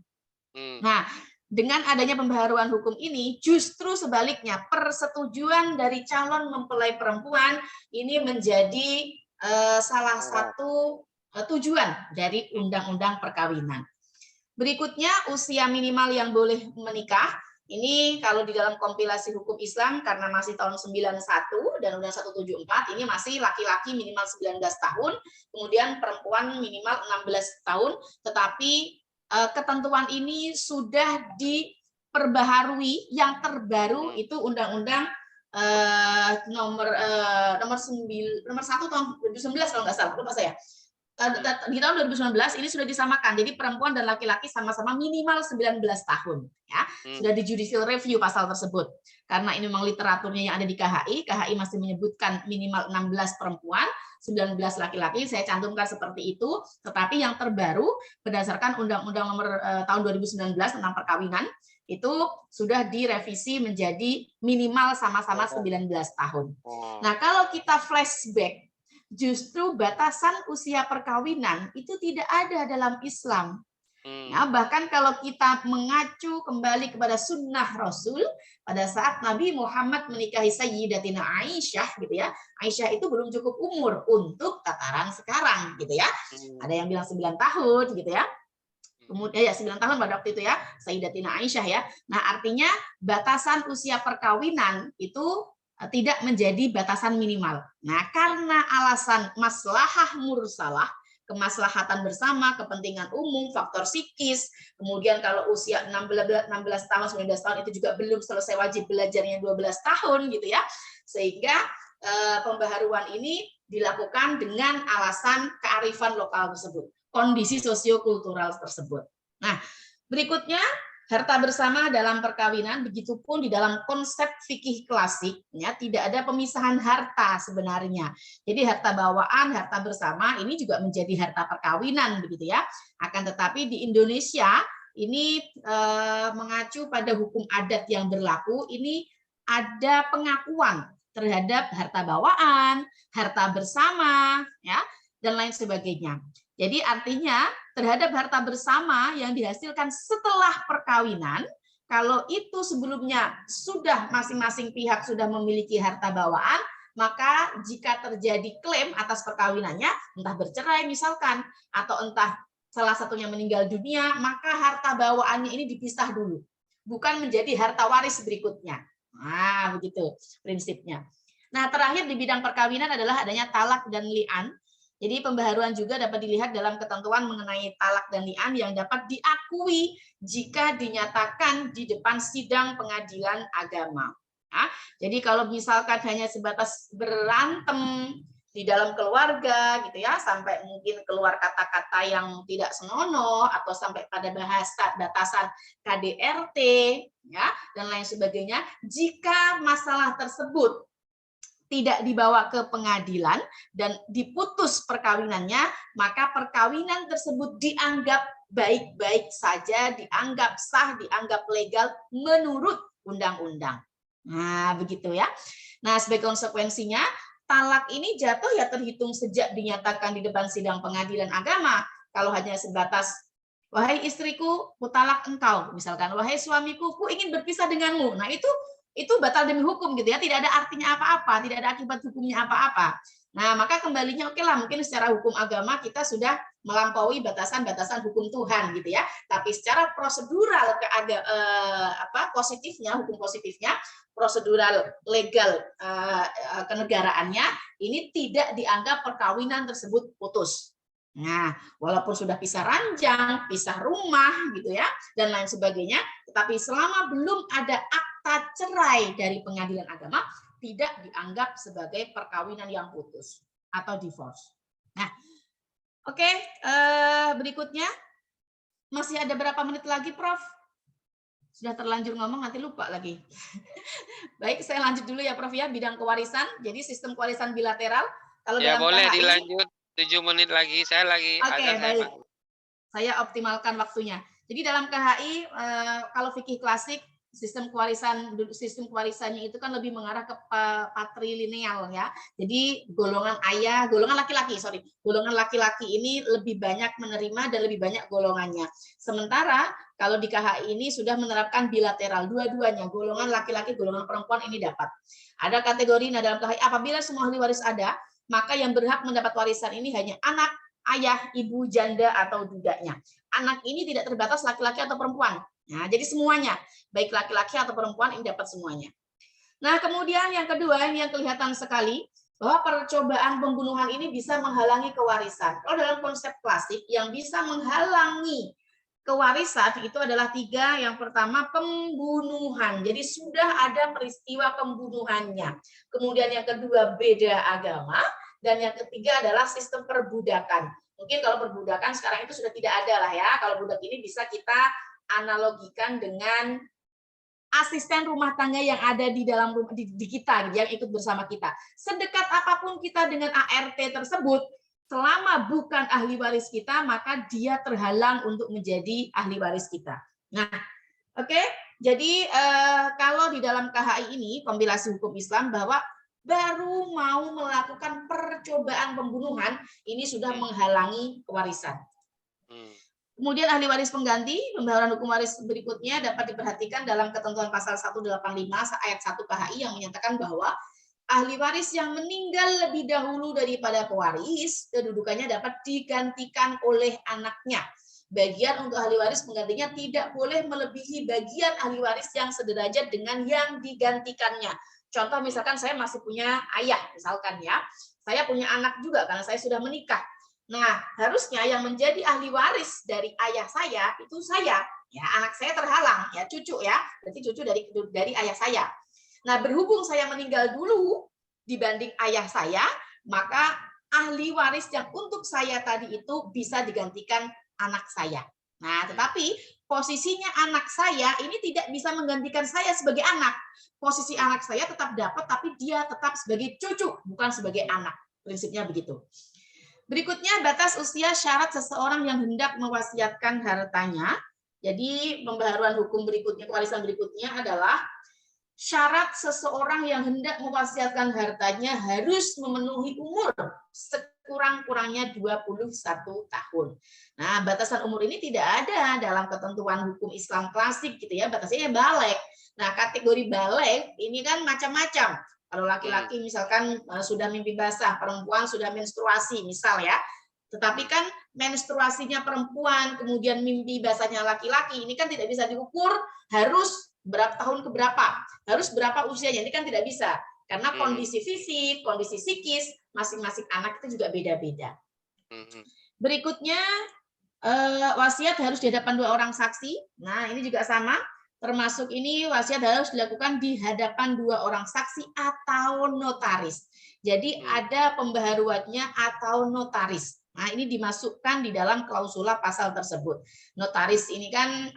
Nah, dengan adanya pembaharuan hukum ini, justru sebaliknya persetujuan dari calon mempelai perempuan ini menjadi salah satu tujuan dari undang-undang perkawinan. Berikutnya, usia minimal yang boleh menikah. Ini kalau di dalam kompilasi hukum Islam karena masih tahun 91 dan Undang 174 ini masih laki-laki minimal 19 tahun, kemudian perempuan minimal 16 tahun, tetapi ketentuan ini sudah diperbaharui, yang terbaru itu Undang-Undang nomor 1 tahun 2019 kalau nggak salah, lupa saya. Di tahun 2019 ini sudah disamakan, jadi perempuan dan laki-laki sama-sama minimal 19 tahun ya. Sudah di judicial review pasal tersebut. Karena ini memang literaturnya yang ada di KHI masih menyebutkan minimal 16 perempuan, 19 laki-laki, saya cantumkan seperti itu, tetapi yang terbaru berdasarkan Undang-Undang nomor tahun 2019 tentang perkawinan itu sudah direvisi menjadi minimal sama-sama 19 tahun. Nah, kalau kita flashback, justru batasan usia perkawinan itu tidak ada dalam Islam. Nah, bahkan kalau kita mengacu kembali kepada sunnah Rasul, pada saat Nabi Muhammad menikahi Sayyidatina Aisyah, gitu ya, Aisyah itu belum cukup umur untuk tataran sekarang, gitu ya. Ada yang bilang 9 tahun, gitu ya. Kemudian ya 9 tahun pada waktu itu ya, Sayyidatina Aisyah ya. Nah, artinya batasan usia perkawinan itu tidak menjadi batasan minimal. Nah, karena alasan maslahah mursalah, kemaslahatan bersama, kepentingan umum, faktor psikis, kemudian kalau usia 16 tahun, 19 tahun itu juga belum selesai wajib belajarnya 12 tahun gitu ya. Sehingga pembaharuan ini dilakukan dengan alasan kearifan lokal tersebut, kondisi sosiokultural tersebut. Nah, berikutnya harta bersama dalam perkawinan, begitupun di dalam konsep fikih klasik, ya, tidak ada pemisahan harta sebenarnya. Jadi harta bawaan, harta bersama ini juga menjadi harta perkawinan, begitu ya. Akan tetapi di Indonesia ini mengacu pada hukum adat yang berlaku, ini ada pengakuan terhadap harta bawaan, harta bersama, ya, dan lain sebagainya. Jadi artinya terhadap harta bersama yang dihasilkan setelah perkawinan, kalau itu sebelumnya sudah masing-masing pihak sudah memiliki harta bawaan, maka jika terjadi klaim atas perkawinannya, entah bercerai misalkan, atau entah salah satunya meninggal dunia, maka harta bawaannya ini dipisah dulu, bukan menjadi harta waris berikutnya. Nah, begitu prinsipnya. Nah, terakhir di bidang perkawinan adalah adanya talak dan li'an. Jadi pembaharuan juga dapat dilihat dalam ketentuan mengenai talak dan li'an yang dapat diakui jika dinyatakan di depan sidang pengadilan agama. Nah, jadi kalau misalkan hanya sebatas berantem di dalam keluarga gitu ya, sampai mungkin keluar kata-kata yang tidak senonoh atau sampai pada bahasa batasan KDRT ya dan lain sebagainya, jika masalah tersebut tidak dibawa ke pengadilan dan diputus perkawinannya, maka perkawinan tersebut dianggap baik-baik saja, dianggap sah, dianggap legal menurut undang-undang. Nah, begitu ya. Nah, sebagai konsekuensinya, talak ini jatuh ya terhitung sejak dinyatakan di depan sidang pengadilan agama. Kalau hanya sebatas, wahai istriku, ku talak engkau, misalkan, wahai suamiku, ku ingin berpisah denganmu. Nah, itu batal demi hukum gitu ya, tidak ada artinya apa-apa, tidak ada akibat hukumnya apa-apa. Nah, maka kembalinya oke lah, mungkin secara hukum agama kita sudah melampaui batasan-batasan hukum Tuhan gitu ya. Tapi secara prosedural positifnya, hukum positifnya, prosedural legal kenegaraannya ini tidak dianggap perkawinan tersebut putus. Nah, walaupun sudah pisah ranjang, pisah rumah gitu ya, dan lain sebagainya, tetapi selama belum ada akta cerai dari pengadilan agama, tidak dianggap sebagai perkawinan yang putus atau divorce. Nah, oke, berikutnya masih ada berapa menit lagi, Prof? Sudah terlanjur ngomong, nanti lupa lagi. Baik, saya lanjut dulu ya, Prof ya, bidang kewarisan. Jadi sistem kewarisan bilateral. Kalau ya dalam boleh KHI, dilanjut 7 menit lagi, saya lagi. Oke, baik. Saya optimalkan waktunya. Jadi dalam KHI, kalau fikih klasik, sistem kewarisannya itu kan lebih mengarah ke patrilineal ya. Jadi golongan laki-laki ini lebih banyak menerima dan lebih banyak golongannya. Sementara kalau di KHI ini sudah menerapkan bilateral, dua-duanya, golongan laki-laki, golongan perempuan ini dapat. Ada kategori dalam KHI, apabila semua ahli waris ada, maka yang berhak mendapat warisan ini hanya anak, ayah, ibu, janda, atau dudanya. Anak ini tidak terbatas laki-laki atau perempuan. Nah, jadi semuanya, baik laki-laki atau perempuan ini dapat semuanya. Nah, kemudian yang kedua, ini yang kelihatan sekali, bahwa percobaan pembunuhan ini bisa menghalangi kewarisan. Kalau dalam konsep klasik, yang bisa menghalangi kewarisan itu adalah 3. Yang pertama, pembunuhan. Jadi sudah ada peristiwa pembunuhannya. Kemudian yang kedua, beda agama. Dan yang ketiga adalah sistem perbudakan. Mungkin kalau perbudakan sekarang itu sudah tidak ada lah ya. Kalau budak ini bisa kita analogikan dengan asisten rumah tangga yang ada di dalam rumah di kita, yang ikut bersama kita. Sedekat apapun kita dengan ART tersebut, selama bukan ahli waris kita, maka dia terhalang untuk menjadi ahli waris kita. Nah, oke. Jadi kalau di dalam KHI ini, kompilasi hukum Islam, bahwa baru mau melakukan percobaan pembunuhan, ini sudah menghalangi kewarisan. Kemudian ahli waris pengganti, pembaharuan hukum waris berikutnya dapat diperhatikan dalam ketentuan pasal 185 ayat 1 KHI yang menyatakan bahwa ahli waris yang meninggal lebih dahulu daripada pewaris, kedudukannya dapat digantikan oleh anaknya. Bagian untuk ahli waris penggantinya tidak boleh melebihi bagian ahli waris yang sederajat dengan yang digantikannya. Contoh misalkan saya masih punya ayah, misalkan ya, saya punya anak juga karena saya sudah menikah. Nah, harusnya yang menjadi ahli waris dari ayah saya itu saya. Ya, anak saya terhalang, ya cucu ya, berarti cucu dari ayah saya. Nah, berhubung saya meninggal dulu dibanding ayah saya, maka ahli waris yang untuk saya tadi itu bisa digantikan anak saya. Nah, tetapi posisinya anak saya ini tidak bisa menggantikan saya sebagai anak. Posisi anak saya tetap dapat, tapi dia tetap sebagai cucu, bukan sebagai anak. Prinsipnya begitu. Berikutnya, batas usia syarat seseorang yang hendak mewasiatkan hartanya. Jadi, pembaharuan hukum berikutnya, kewarisan berikutnya adalah syarat seseorang yang hendak mewasiatkan hartanya harus memenuhi umur sekurang-kurangnya 21 tahun. Nah, batasan umur ini tidak ada dalam ketentuan hukum Islam klasik gitu ya, batasnya baligh. Nah, kategori baligh ini kan macam-macam. Kalau laki-laki misalkan sudah mimpi basah, perempuan sudah menstruasi misal ya. Tetapi kan menstruasinya perempuan, kemudian mimpi basahnya laki-laki, ini kan tidak bisa diukur harus berapa tahun ke berapa, harus berapa usianya, ini kan tidak bisa. Karena kondisi fisik, kondisi psikis, masing-masing anak itu juga beda-beda. Berikutnya, wasiat harus di hadapan 2 orang saksi. Nah, ini juga sama. Termasuk ini wasiat harus dilakukan di hadapan 2 orang saksi atau notaris. Jadi ada pembaharuannya atau notaris. Nah, ini dimasukkan di dalam klausula pasal tersebut. Notaris ini kan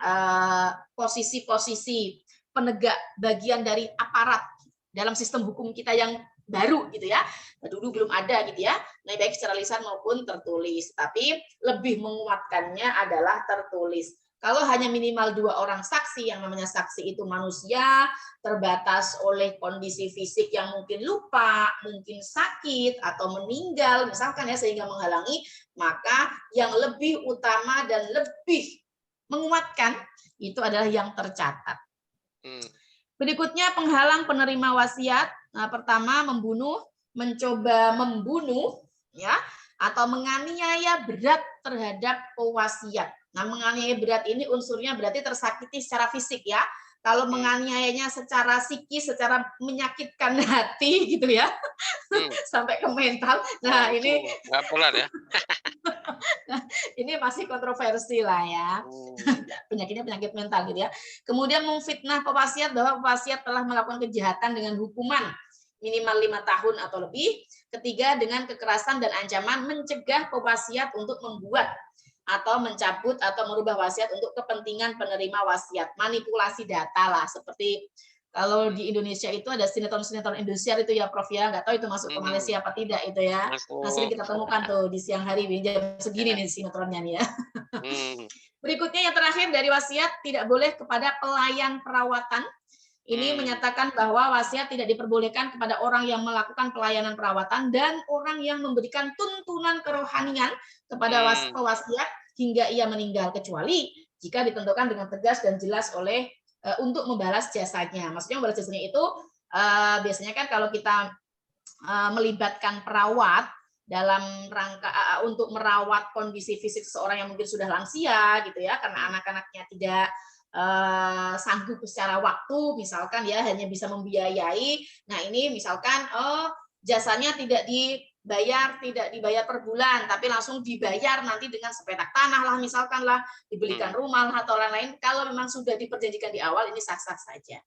posisi-posisi penegak bagian dari aparat dalam sistem hukum kita yang baru gitu ya. Dulu belum ada gitu ya. Nah, baik secara lisan maupun tertulis. Tapi lebih menguatkannya adalah tertulis. Kalau hanya minimal 2 orang saksi, yang namanya saksi itu manusia, terbatas oleh kondisi fisik yang mungkin lupa, mungkin sakit, atau meninggal, misalkan ya, sehingga menghalangi, maka yang lebih utama dan lebih menguatkan itu adalah yang tercatat. Berikutnya, penghalang penerima wasiat. Nah, pertama, membunuh, mencoba membunuh, ya, atau menganiaya berat terhadap pewasiat. Nah, menganiaya berat ini unsurnya berarti tersakiti secara fisik ya. Kalau menganiayanya secara psikis, secara menyakitkan hati gitu ya, sampai ke mental. Nah, ini bipolar ya. ini masih kontroversi lah ya. Penyakitnya penyakit mental gitu ya. Kemudian memfitnah pewasiat bahwa pewasiat telah melakukan kejahatan dengan hukuman minimal 5 tahun atau lebih. Ketiga, dengan kekerasan dan ancaman mencegah pewasiat untuk membuat atau mencabut atau merubah wasiat untuk kepentingan penerima wasiat. Manipulasi data lah, seperti kalau di Indonesia itu ada sinetron-sinetron Indosiar itu ya Prof ya, nggak tahu itu masuk ke Malaysia apa tidak itu ya. Nah, sering kita temukan tuh di siang hari jam segini nih sinetronnya nih ya. Berikutnya yang terakhir dari wasiat, tidak boleh kepada pelayan perawatan. Ini menyatakan bahwa wasiat tidak diperbolehkan kepada orang yang melakukan pelayanan perawatan dan orang yang memberikan tuntunan kerohanian kepada pewasiat hingga ia meninggal, kecuali jika ditentukan dengan tegas dan jelas oleh untuk membalas jasanya. Maksudnya membalas jasanya itu biasanya kan kalau kita melibatkan perawat dalam rangka untuk merawat kondisi fisik seseorang yang mungkin sudah lansia gitu ya, karena anak-anaknya tidak sanggup secara waktu, misalkan ya hanya bisa membiayai. Nah, ini misalkan jasanya tidak dibayar per bulan, tapi langsung dibayar nanti dengan sepetak tanah lah, misalkan lah, dibelikan rumah lah, atau lain-lain. Kalau memang sudah diperjanjikan di awal, ini sah-sah saja.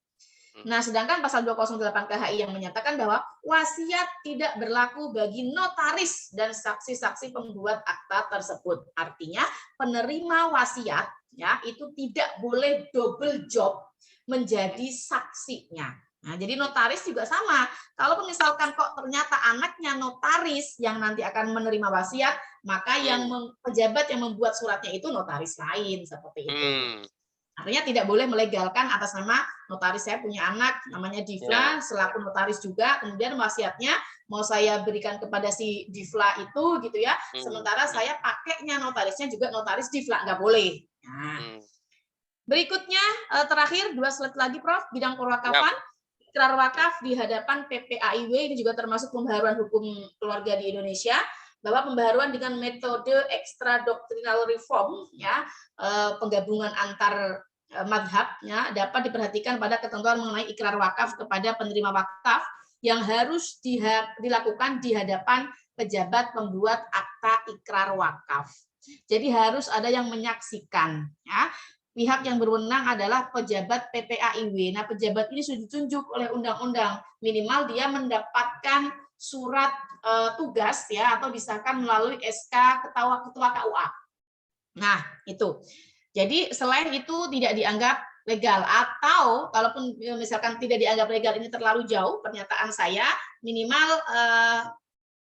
Nah, sedangkan pasal 208 KHI yang menyatakan bahwa wasiat tidak berlaku bagi notaris dan saksi-saksi pembuat akta tersebut. Artinya penerima wasiat ya itu tidak boleh double job menjadi saksinya. Nah, jadi notaris juga sama. Kalau misalkan kok ternyata anaknya notaris yang nanti akan menerima wasiat, maka yang pejabat yang membuat suratnya itu notaris lain seperti itu. Artinya tidak boleh melegalkan atas nama notaris, saya punya anak namanya Difla selaku notaris juga, kemudian wasiatnya mau saya berikan kepada si Difla itu gitu ya, sementara saya pakainya notarisnya juga notaris Difla, nggak boleh. Nah, berikutnya terakhir 2 slide lagi Prof, bidang perwakafan. Ikrar wakaf di hadapan PPAIW ini juga termasuk pembaharuan hukum keluarga di Indonesia. bahwa pembaharuan dengan metode extra doctrinal reform, ya, penggabungan antar madhab, ya, dapat diperhatikan pada ketentuan mengenai ikrar wakaf kepada penerima wakaf yang harus dilakukan di hadapan pejabat pembuat akta ikrar wakaf. Jadi harus ada yang menyaksikan, ya. Pihak yang berwenang adalah pejabat PPAIW. Nah, pejabat ini sudah ditunjuk oleh undang-undang, minimal dia mendapatkan surat tugas, ya, atau disahkan melalui SK ketua KUA. Nah, itu. Jadi selain itu tidak dianggap legal, atau kalaupun misalkan tidak dianggap legal, ini terlalu jauh pernyataan saya, minimal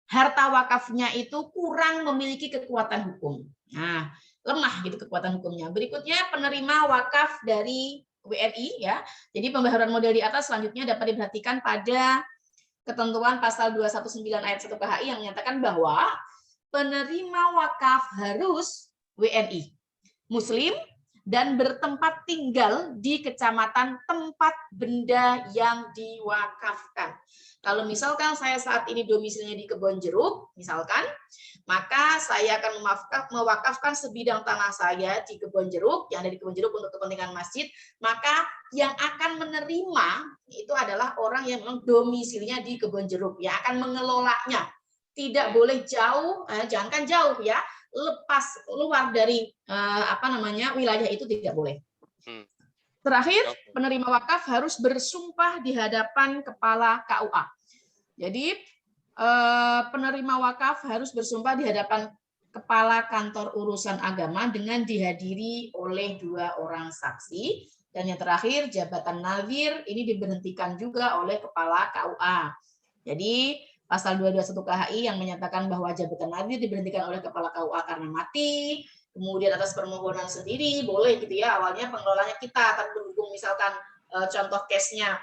harta wakafnya itu kurang memiliki kekuatan hukum. Nah, lemah gitu kekuatan hukumnya. Berikutnya penerima wakaf dari WNI, ya. Jadi pembaharuan model di atas selanjutnya dapat diperhatikan pada ketentuan pasal 219 ayat 1 KHI yang menyatakan bahwa penerima wakaf harus WNI, Muslim, dan bertempat tinggal di kecamatan tempat benda yang diwakafkan. Kalau misalkan saya saat ini domisilinya di Kebonjeruk, misalkan, maka saya akan mewakafkan sebidang tanah saya di Kebonjeruk, yang ada di Kebonjeruk untuk kepentingan masjid, maka yang akan menerima itu adalah orang yang memang domisilinya di Kebonjeruk, yang akan mengelolanya. Tidak boleh jauh, jangankan jauh, ya, lepas luar dari wilayah itu tidak boleh. Terakhir, penerima wakaf harus bersumpah di hadapan kepala KUA. Jadi penerima wakaf harus bersumpah di hadapan kepala kantor urusan agama dengan dihadiri oleh 2 orang saksi. Dan yang terakhir, jabatan nadhir ini diberhentikan juga oleh kepala KUA. Jadi pasal 221 KHI yang menyatakan bahwa jabatan nadhir diberhentikan oleh kepala KUA karena mati. Kemudian atas permohonan sendiri boleh gitu ya, awalnya pengelolanya kita, tapi berhubung misalkan contoh case-nya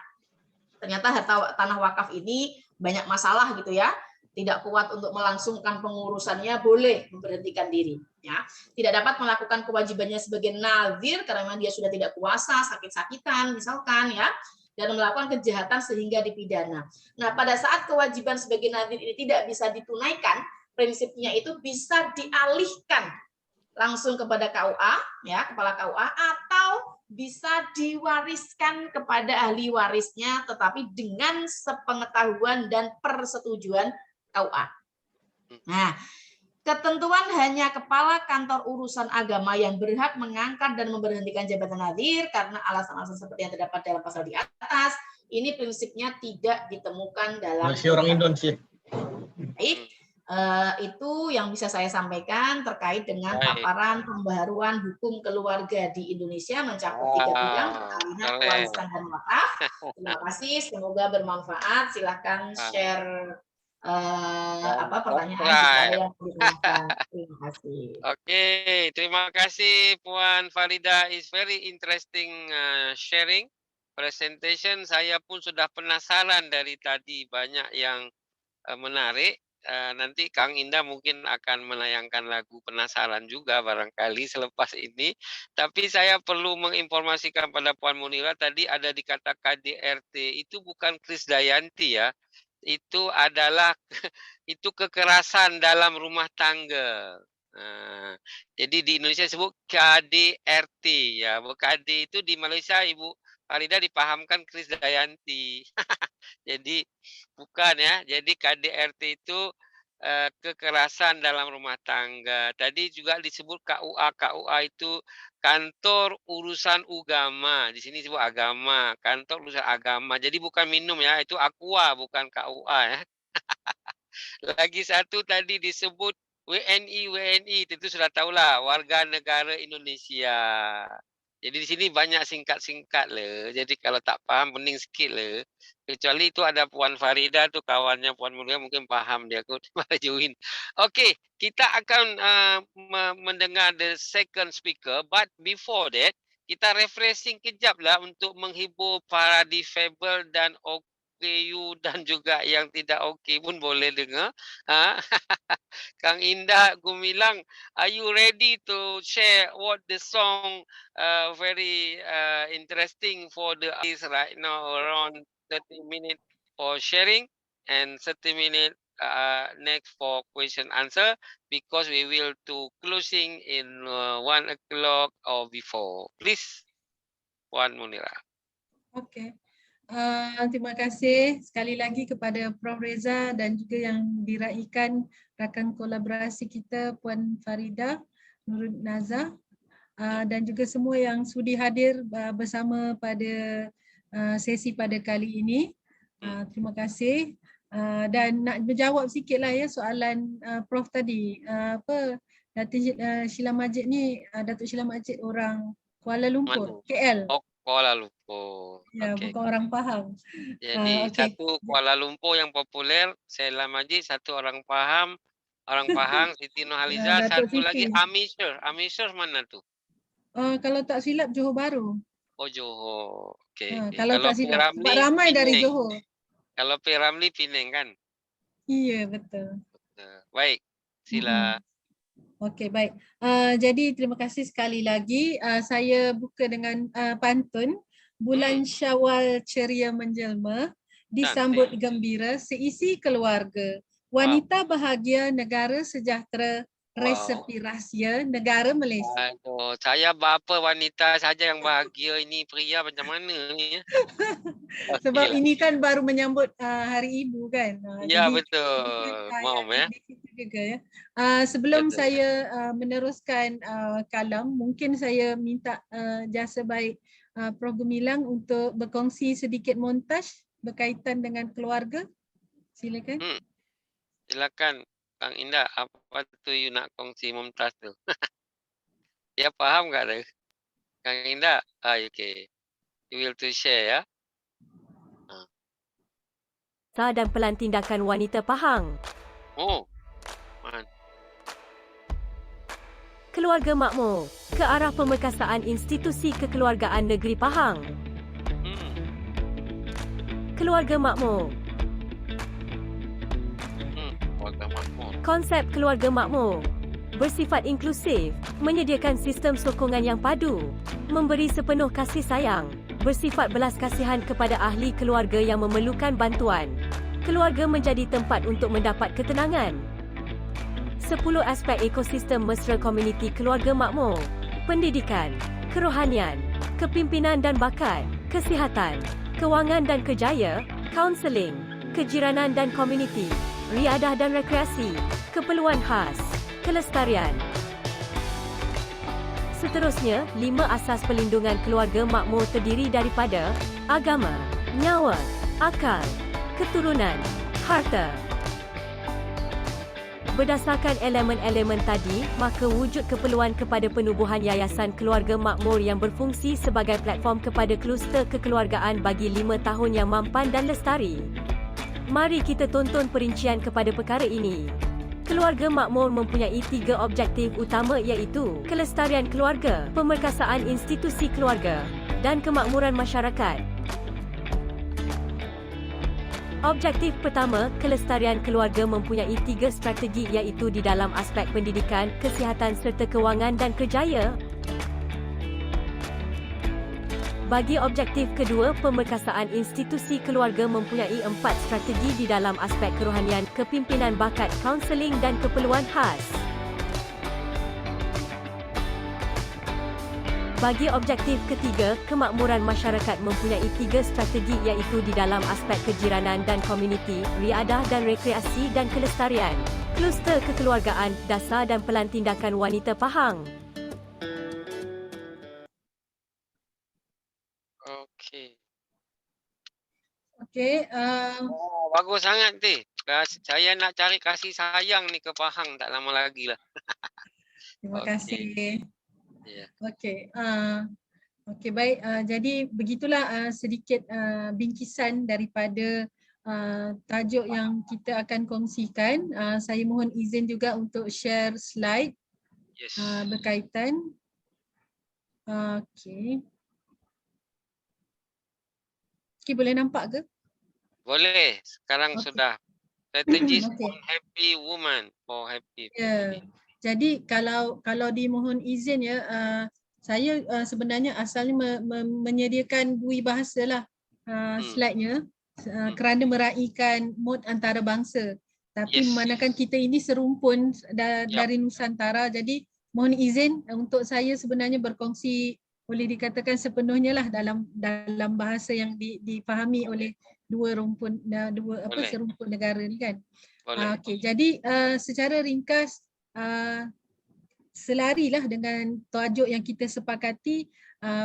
ternyata harta tanah wakaf ini banyak masalah gitu ya, tidak kuat untuk melangsungkan pengurusannya, boleh memberhentikan diri, ya. Tidak dapat melakukan kewajibannya sebagai nazir karena memang dia sudah tidak kuasa, sakit-sakitan misalkan, ya, dan melakukan kejahatan sehingga dipidana. Nah, pada saat kewajiban sebagai nazir ini tidak bisa ditunaikan, prinsipnya itu bisa dialihkan langsung kepada KUA, ya, kepala KUA, atau bisa diwariskan kepada ahli warisnya, tetapi dengan sepengetahuan dan persetujuan KUA. Nah, ketentuan hanya kepala kantor urusan agama yang berhak mengangkat dan memberhentikan jabatan nadhir karena alasan-alasan seperti yang terdapat dalam pasal di atas, ini prinsipnya tidak ditemukan dalam orang Indonesia. Baik. Itu yang bisa saya sampaikan terkait dengan paparan pembaharuan hukum keluarga di Indonesia mencakup 3 bidang, perkawinan, warisan, dan wakaf. Terima kasih, semoga bermanfaat. Silakan share pertanyaan jika ada yang ditanyakan. Terima kasih. Oke, terima kasih Puan Farida. Is very interesting sharing presentation. Saya pun sudah penasaran dari tadi, banyak yang menarik. Nanti Kang Indah mungkin akan menayangkan lagu penasaran juga barangkali selepas ini. Tapi saya perlu menginformasikan pada Puan Munira, tadi ada dikata KDRT, itu bukan Krisdayanti, ya. Itu adalah itu kekerasan dalam rumah tangga. Jadi di Indonesia disebut KDRT, ya. KD itu di Malaysia Ibu Farida dipahamkan Krisdayanti. Jadi bukan, ya. Jadi KDRT itu kekerasan dalam rumah tangga. Tadi juga disebut KUA. KUA itu kantor urusan agama. Di sini disebut agama, kantor urusan agama. Jadi bukan minum, ya. Itu aqua, bukan KUA, ya. Lagi satu tadi disebut WNI, itu sudah tahulah, warga negara Indonesia. Jadi di sini banyak singkat-singkat le. Jadi kalau tak paham mending sikit le. Kecuali itu ada Puan Farida tuh kawannya Puan Munira mungkin paham dia aku malah join. Okey, kita akan mendengar the second speaker, but before that kita refreshing kejap lah untuk menghibur para difabel dan OKU dan juga yang tidak okey pun boleh dengar. Kang Indah Gumilang, are you ready to share what the song very interesting for the artist right now, around 30 minutes for sharing and 30 minutes next for question answer because we will to closing in 1 o'clock or before. Please, Puan Munira. Okey. Terima kasih sekali lagi kepada Prof. Reza dan juga yang diraikan rakan kolaborasi kita Puan Farida Nurul Nazar dan juga semua yang sudi hadir bersama pada sesi pada kali ini. Terima kasih. Dan nak menjawab sikitlah ya soalan Prof tadi. Datuk Sheila Majid ni, Datuk Sheila Majid orang Kuala Lumpur, KL. Oh, Kuala Lumpur. Ya, Okay. bukan orang Pahang. Jadi okey. satu Kuala Lumpur yang populer, Sheila Majid, satu orang Pahang, Siti Nurhaliza, Datuk satu lagi Siti. Amisher. Amisher mana tu? Kalau tak silap Johor Bahru. Oh, Johor. Okay. Kalau tak P. silap. Sebab Ramlee, ramai dari Penang. Johor. Kalau P. Ramlee, Penang kan? Iya, betul. Baik, sila. Okey, baik. Jadi terima kasih sekali lagi. Saya buka dengan pantun. Bulan Syawal ceria menjelma, disambut gembira seisi keluarga. Wanita bahagia, negara sejahtera, resepi rahsia negara Malaysia. Aduh, saya bapa wanita saja yang bahagia, ini pria macam mana ni? Sebab ini kan baru menyambut Hari Ibu kan. Ya, Jadi, betul. Mom ya. di situ juga ya. Sebelum saya meneruskan kalam, mungkin saya minta jasa baik Prof. Gumilang untuk berkongsi sedikit montaj berkaitan dengan keluarga. Silakan. Silakan Kang Indah, apa tu you nak kongsi Mumtaz tu? Dia faham tak tu? Kang Indah? Okay. You will to share ya. Dan pelan tindakan wanita Pahang. Oh. Keluarga makmur, ke arah pemerkasaan institusi kekeluargaan negeri Pahang. Keluarga makmur. Konsep keluarga makmur bersifat inklusif, menyediakan sistem sokongan yang padu, memberi sepenuh kasih sayang, bersifat belas kasihan kepada ahli keluarga yang memerlukan bantuan. Keluarga menjadi tempat untuk mendapat ketenangan. 10 aspek ekosistem mesra komuniti keluarga makmur: pendidikan, kerohanian, kepimpinan dan bakat, kesihatan, kewangan dan kerjaya, kaunseling, kejiranan dan komuniti, riadah dan rekreasi, keperluan khas, kelestarian. Seterusnya, 5 asas perlindungan keluarga makmur terdiri daripada agama, nyawa, akal, keturunan, harta. Berdasarkan elemen-elemen tadi, maka wujud keperluan kepada penubuhan Yayasan Keluarga Makmur yang berfungsi sebagai platform kepada kluster kekeluargaan bagi 5 tahun yang mampan dan lestari. Mari kita tonton perincian kepada perkara ini. Keluarga makmur mempunyai 3 objektif utama iaitu kelestarian keluarga, pemerkasaan institusi keluarga, dan kemakmuran masyarakat. Objektif pertama, kelestarian keluarga mempunyai 3 strategi iaitu di dalam aspek pendidikan, kesihatan serta kewangan dan kerjaya. Bagi objektif kedua, pemerkasaan institusi keluarga mempunyai 4 strategi di dalam aspek kerohanian, kepimpinan bakat, kaunseling dan keperluan khas. Bagi objektif ketiga, kemakmuran masyarakat mempunyai 3 strategi iaitu di dalam aspek kejiranan dan komuniti, riadah dan rekreasi dan kelestarian, kluster kekeluargaan, dasar dan pelan tindakan wanita Pahang. Okey. Bagus sangat ni. Saya nak cari kasih sayang ni ke Pahang tak lama lagi lah. Terima kasih. Ya. Okey. Okey, baik. Jadi begitulah sedikit bingkisan daripada tajuk yang kita akan kongsikan. Saya mohon izin juga untuk share slide berkaitan. Okey. Okey, boleh nampak ke? Boleh. Sekarang sudah. Strategies for happy woman. For happy family. Jadi kalau dimohon izin ya, saya sebenarnya asalnya menyediakan dui bahasa lah slide-nya kerana meraihkan mood antarabangsa. Tapi Yes. memandangkan kita ini serumpun dari Nusantara, jadi mohon izin untuk saya sebenarnya berkongsi boleh dikatakan sepenuhnya lah dalam bahasa yang difahami oleh serumpun negara ni kan. Okey, jadi secara ringkas selarilah dengan tajuk yang kita sepakati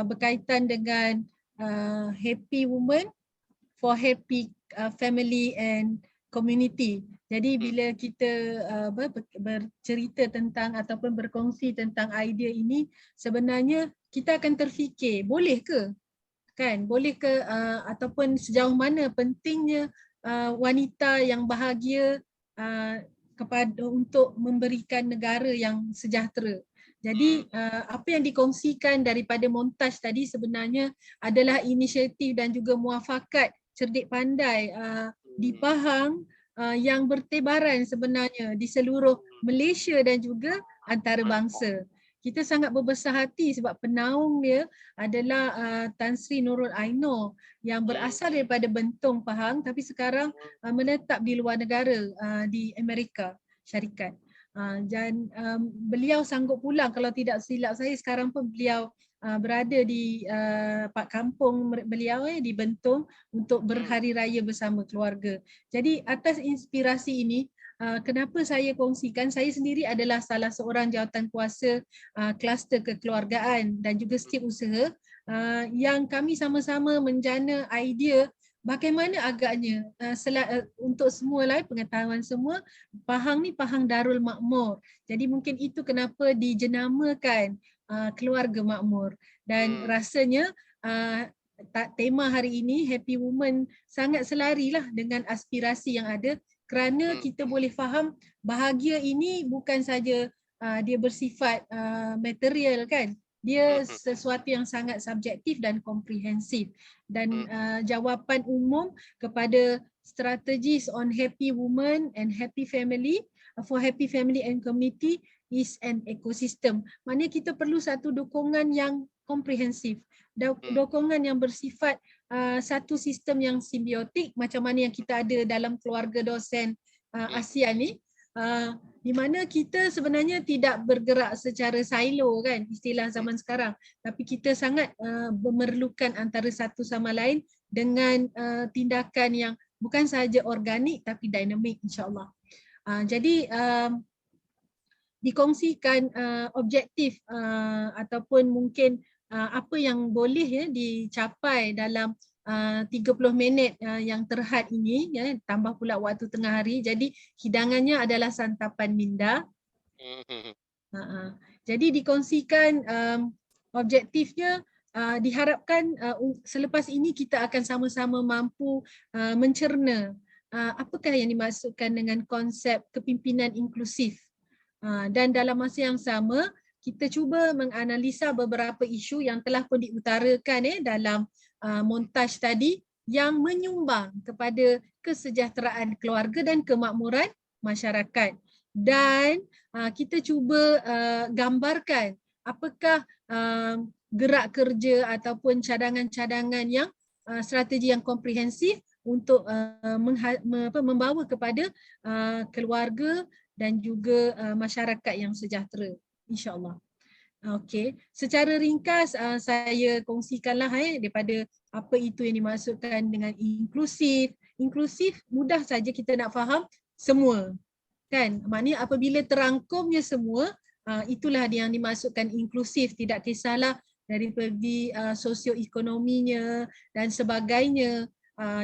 berkaitan dengan happy woman for happy family and community. Jadi bila kita bercerita tentang ataupun berkongsi tentang idea ini, sebenarnya kita akan terfikir boleh ke? Kan, boleh ke ataupun sejauh mana pentingnya wanita yang bahagia untuk memberikan negara yang sejahtera. Jadi apa yang dikongsikan daripada montaj tadi sebenarnya adalah inisiatif dan juga muafakat cerdik pandai di Pahang yang bertebaran sebenarnya di seluruh Malaysia dan juga antarabangsa. Kita sangat berbesar hati sebab penaung dia adalah Tan Sri Nurul Ainur yang berasal daripada Bentong Pahang tapi sekarang menetap di luar negara di Amerika Syarikat. Dan beliau sanggup pulang, kalau tidak silap saya sekarang pun beliau berada di kampung beliau di Bentong untuk berhari raya bersama keluarga. Jadi atas inspirasi ini, kenapa saya kongsikan, saya sendiri adalah salah seorang jawatankuasa kluster kekeluargaan dan juga setiausaha yang kami sama-sama menjana idea bagaimana agaknya untuk semua pengetahuan semua, Pahang ni Pahang Darul Makmur. Jadi mungkin itu kenapa dijenamakan keluarga makmur. Dan rasanya tema hari ini Happy Woman sangat selarilah dengan aspirasi yang ada. Kerana kita boleh faham bahagia ini bukan saja dia bersifat material kan. Dia sesuatu yang sangat subjektif dan komprehensif. Dan jawapan umum kepada strategies on happy woman and happy family for happy family and community is an ecosystem. Maknanya kita perlu satu dukungan yang komprehensif. Dukungan yang bersifat satu sistem yang simbiotik macam mana yang kita ada dalam keluarga dosen ASEAN ni, di mana kita sebenarnya tidak bergerak secara silo kan, istilah zaman sekarang, tapi kita sangat memerlukan antara satu sama lain dengan tindakan yang bukan sahaja organik tapi dinamik insya-Allah. Jadi dikongsikan objektif ataupun mungkin apa yang boleh dicapai dalam 30 minit yang terhad ini, tambah pula waktu tengah hari. Jadi hidangannya adalah santapan minda. Jadi dikongsikan objektifnya, diharapkan selepas ini kita akan sama-sama mampu mencerna apakah yang dimaksudkan dengan konsep kepimpinan inklusif. Dan dalam masa yang sama, kita cuba menganalisa beberapa isu yang telah pun diutarakan dalam montaj tadi yang menyumbang kepada kesejahteraan keluarga dan kemakmuran masyarakat. Dan kita cuba gambarkan apakah gerak kerja ataupun cadangan-cadangan yang strategi yang komprehensif untuk membawa kepada keluarga dan juga masyarakat yang sejahtera, insya-Allah. Okey, secara ringkas saya kongsikanlah daripada apa itu yang dimaksudkan dengan inklusif. Inklusif mudah saja kita nak faham semua. Kan? Maknanya apabila terangkumnya semua, itulah yang dimaksudkan inklusif, tidak kisahlah dari segi sosioekonominya dan sebagainya.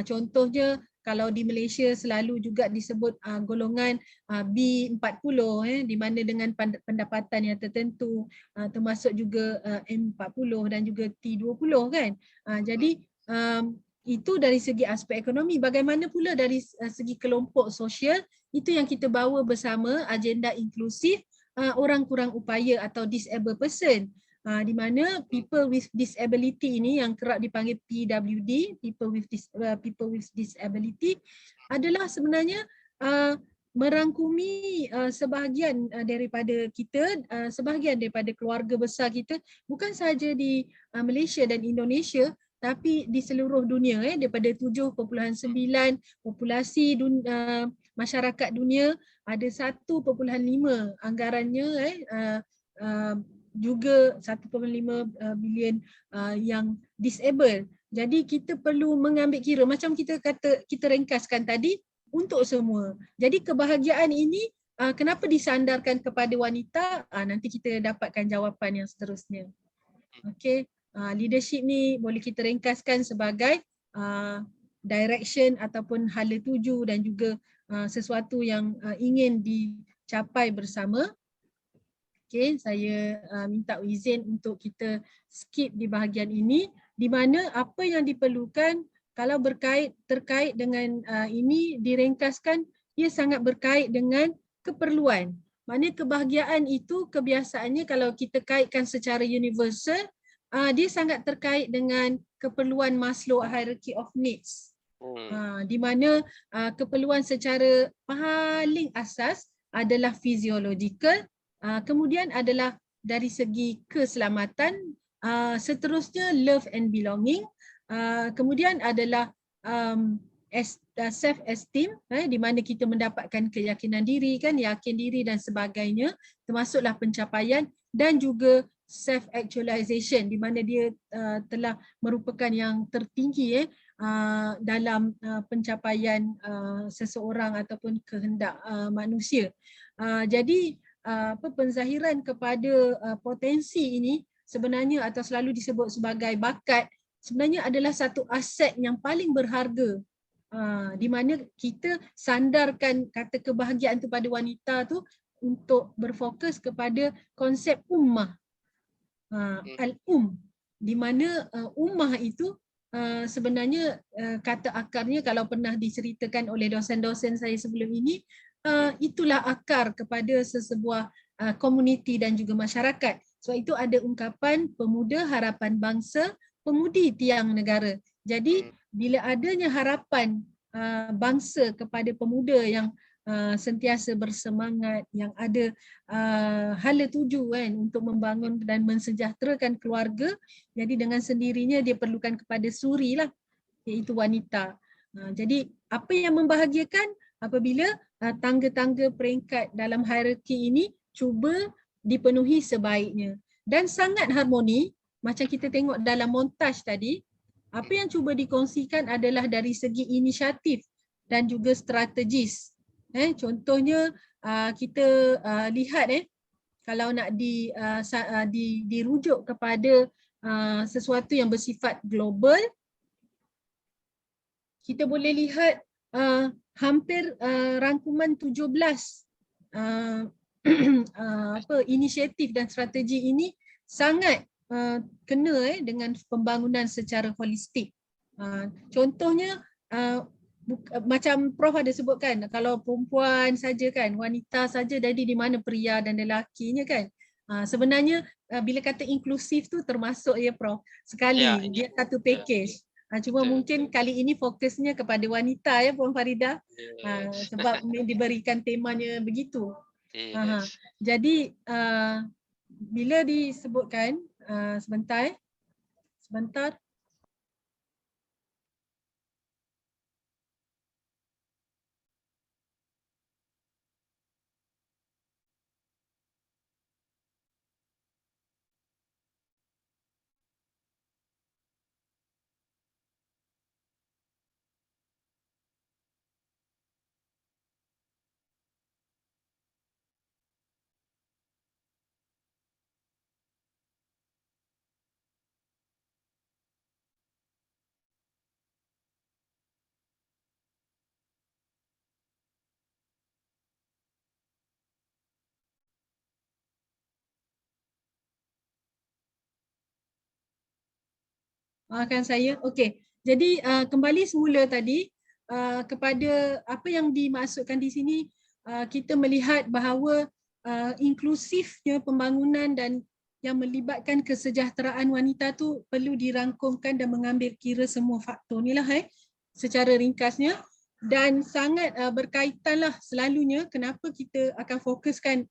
Contohnya kalau di Malaysia selalu juga disebut golongan B40 di mana dengan pendapatan yang tertentu, termasuk juga M40 dan juga T20 kan. Jadi itu dari segi aspek ekonomi. Bagaimana pula dari segi kelompok sosial, itu yang kita bawa bersama agenda inklusif orang kurang upaya atau disabled person. Di mana people with disability ini yang kerap dipanggil PWD, people with disability, adalah sebenarnya merangkumi sebahagian daripada kita, sebahagian daripada keluarga besar kita, bukan sahaja di Malaysia dan Indonesia, tapi di seluruh dunia. Daripada 7.9 populasi masyarakat dunia ada 1.5 anggarannya juga 1.5 bilion yang disable. Jadi kita perlu mengambil kira, macam kita ringkaskan tadi, untuk semua. Jadi kebahagiaan ini kenapa disandarkan kepada wanita? Nanti kita dapatkan jawapan yang seterusnya. Okey, leadership ni boleh kita ringkaskan sebagai direction ataupun hala tuju dan juga sesuatu yang ingin dicapai bersama. Okey, saya minta izin untuk kita skip di bahagian ini, di mana apa yang diperlukan kalau terkait dengan ini diringkaskan, ia sangat berkait dengan keperluan. Maknanya kebahagiaan itu kebiasaannya kalau kita kaitkan secara universal, dia sangat terkait dengan keperluan Maslow hierarchy of needs. Di mana keperluan secara paling asas adalah physiological, kemudian adalah dari segi keselamatan, seterusnya love and belonging, kemudian adalah self-esteem, di mana kita mendapatkan keyakinan diri, kan, yakin diri dan sebagainya, termasuklah pencapaian, dan juga self-actualization, di mana dia telah merupakan yang tertinggi dalam pencapaian seseorang ataupun kehendak manusia. Jadi penzahiran kepada potensi ini sebenarnya atau selalu disebut sebagai bakat, sebenarnya adalah satu aset yang paling berharga, di mana kita sandarkan kata kebahagiaan tu pada wanita tu untuk berfokus kepada konsep ummah, di mana ummah itu sebenarnya kata akarnya, kalau pernah diceritakan oleh dosen-dosen saya sebelum ini, itulah akar kepada sesebuah komuniti dan juga masyarakat. Sebab itu ada ungkapan pemuda harapan bangsa, pemudi tiang negara. Jadi bila adanya harapan bangsa kepada pemuda yang sentiasa bersemangat, yang ada hala tuju kan untuk membangun dan mensejahterakan keluarga, jadi dengan sendirinya dia perlukan kepada suri lah, iaitu wanita. Jadi apa yang membahagiakan apabila tangga-tangga peringkat dalam hierarki ini cuba dipenuhi sebaiknya dan sangat harmoni. Macam kita tengok dalam montaj tadi, apa yang cuba dikongsikan adalah dari segi inisiatif dan juga strategis. Contohnya kita lihat kalau nak dirujuk kepada sesuatu yang bersifat global, kita boleh lihat hampir rangkuman 17 inisiatif dan strategi ini sangat kena dengan pembangunan secara holistik. Contohnya macam Prof ada sebutkan, kalau perempuan saja kan, wanita saja, jadi di mana pria dan lelakinya kan. Sebenarnya bila kata inklusif tu termasuk ya Prof, sekali dia satu package. Cuma mungkin kali ini fokusnya kepada wanita ya Puan Farida, sebab diberikan temanya begitu. Jadi bila disebutkan sebentar. Kan saya. Okey. Jadi kembali semula tadi kepada apa yang dimaksudkan di sini, kita melihat bahawa inklusifnya pembangunan dan yang melibatkan kesejahteraan wanita tu perlu dirangkumkan dan mengambil kira semua faktor ni lah secara ringkasnya, dan sangat berkaitanlah selalunya kenapa kita akan fokuskan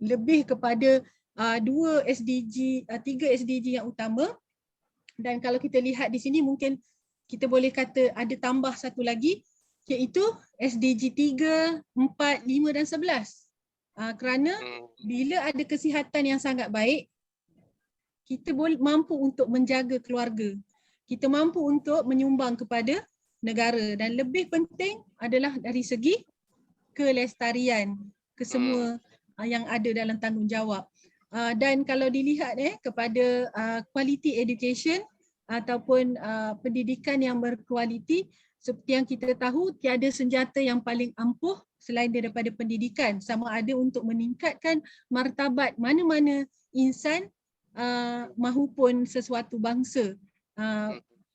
lebih kepada 3 SDG yang utama. Dan kalau kita lihat di sini mungkin kita boleh kata ada tambah satu lagi, iaitu SDG 3, 4, 5 dan 11. Kerana bila ada kesihatan yang sangat baik, kita boleh mampu untuk menjaga keluarga. Kita mampu untuk menyumbang kepada negara dan lebih penting adalah dari segi kelestarian kesemua yang ada dalam tanggungjawab. Dan kalau dilihat kepada quality education ataupun pendidikan yang berkualiti, seperti yang kita tahu, tiada senjata yang paling ampuh selain daripada pendidikan, sama ada untuk meningkatkan martabat mana-mana insan mahupun sesuatu bangsa.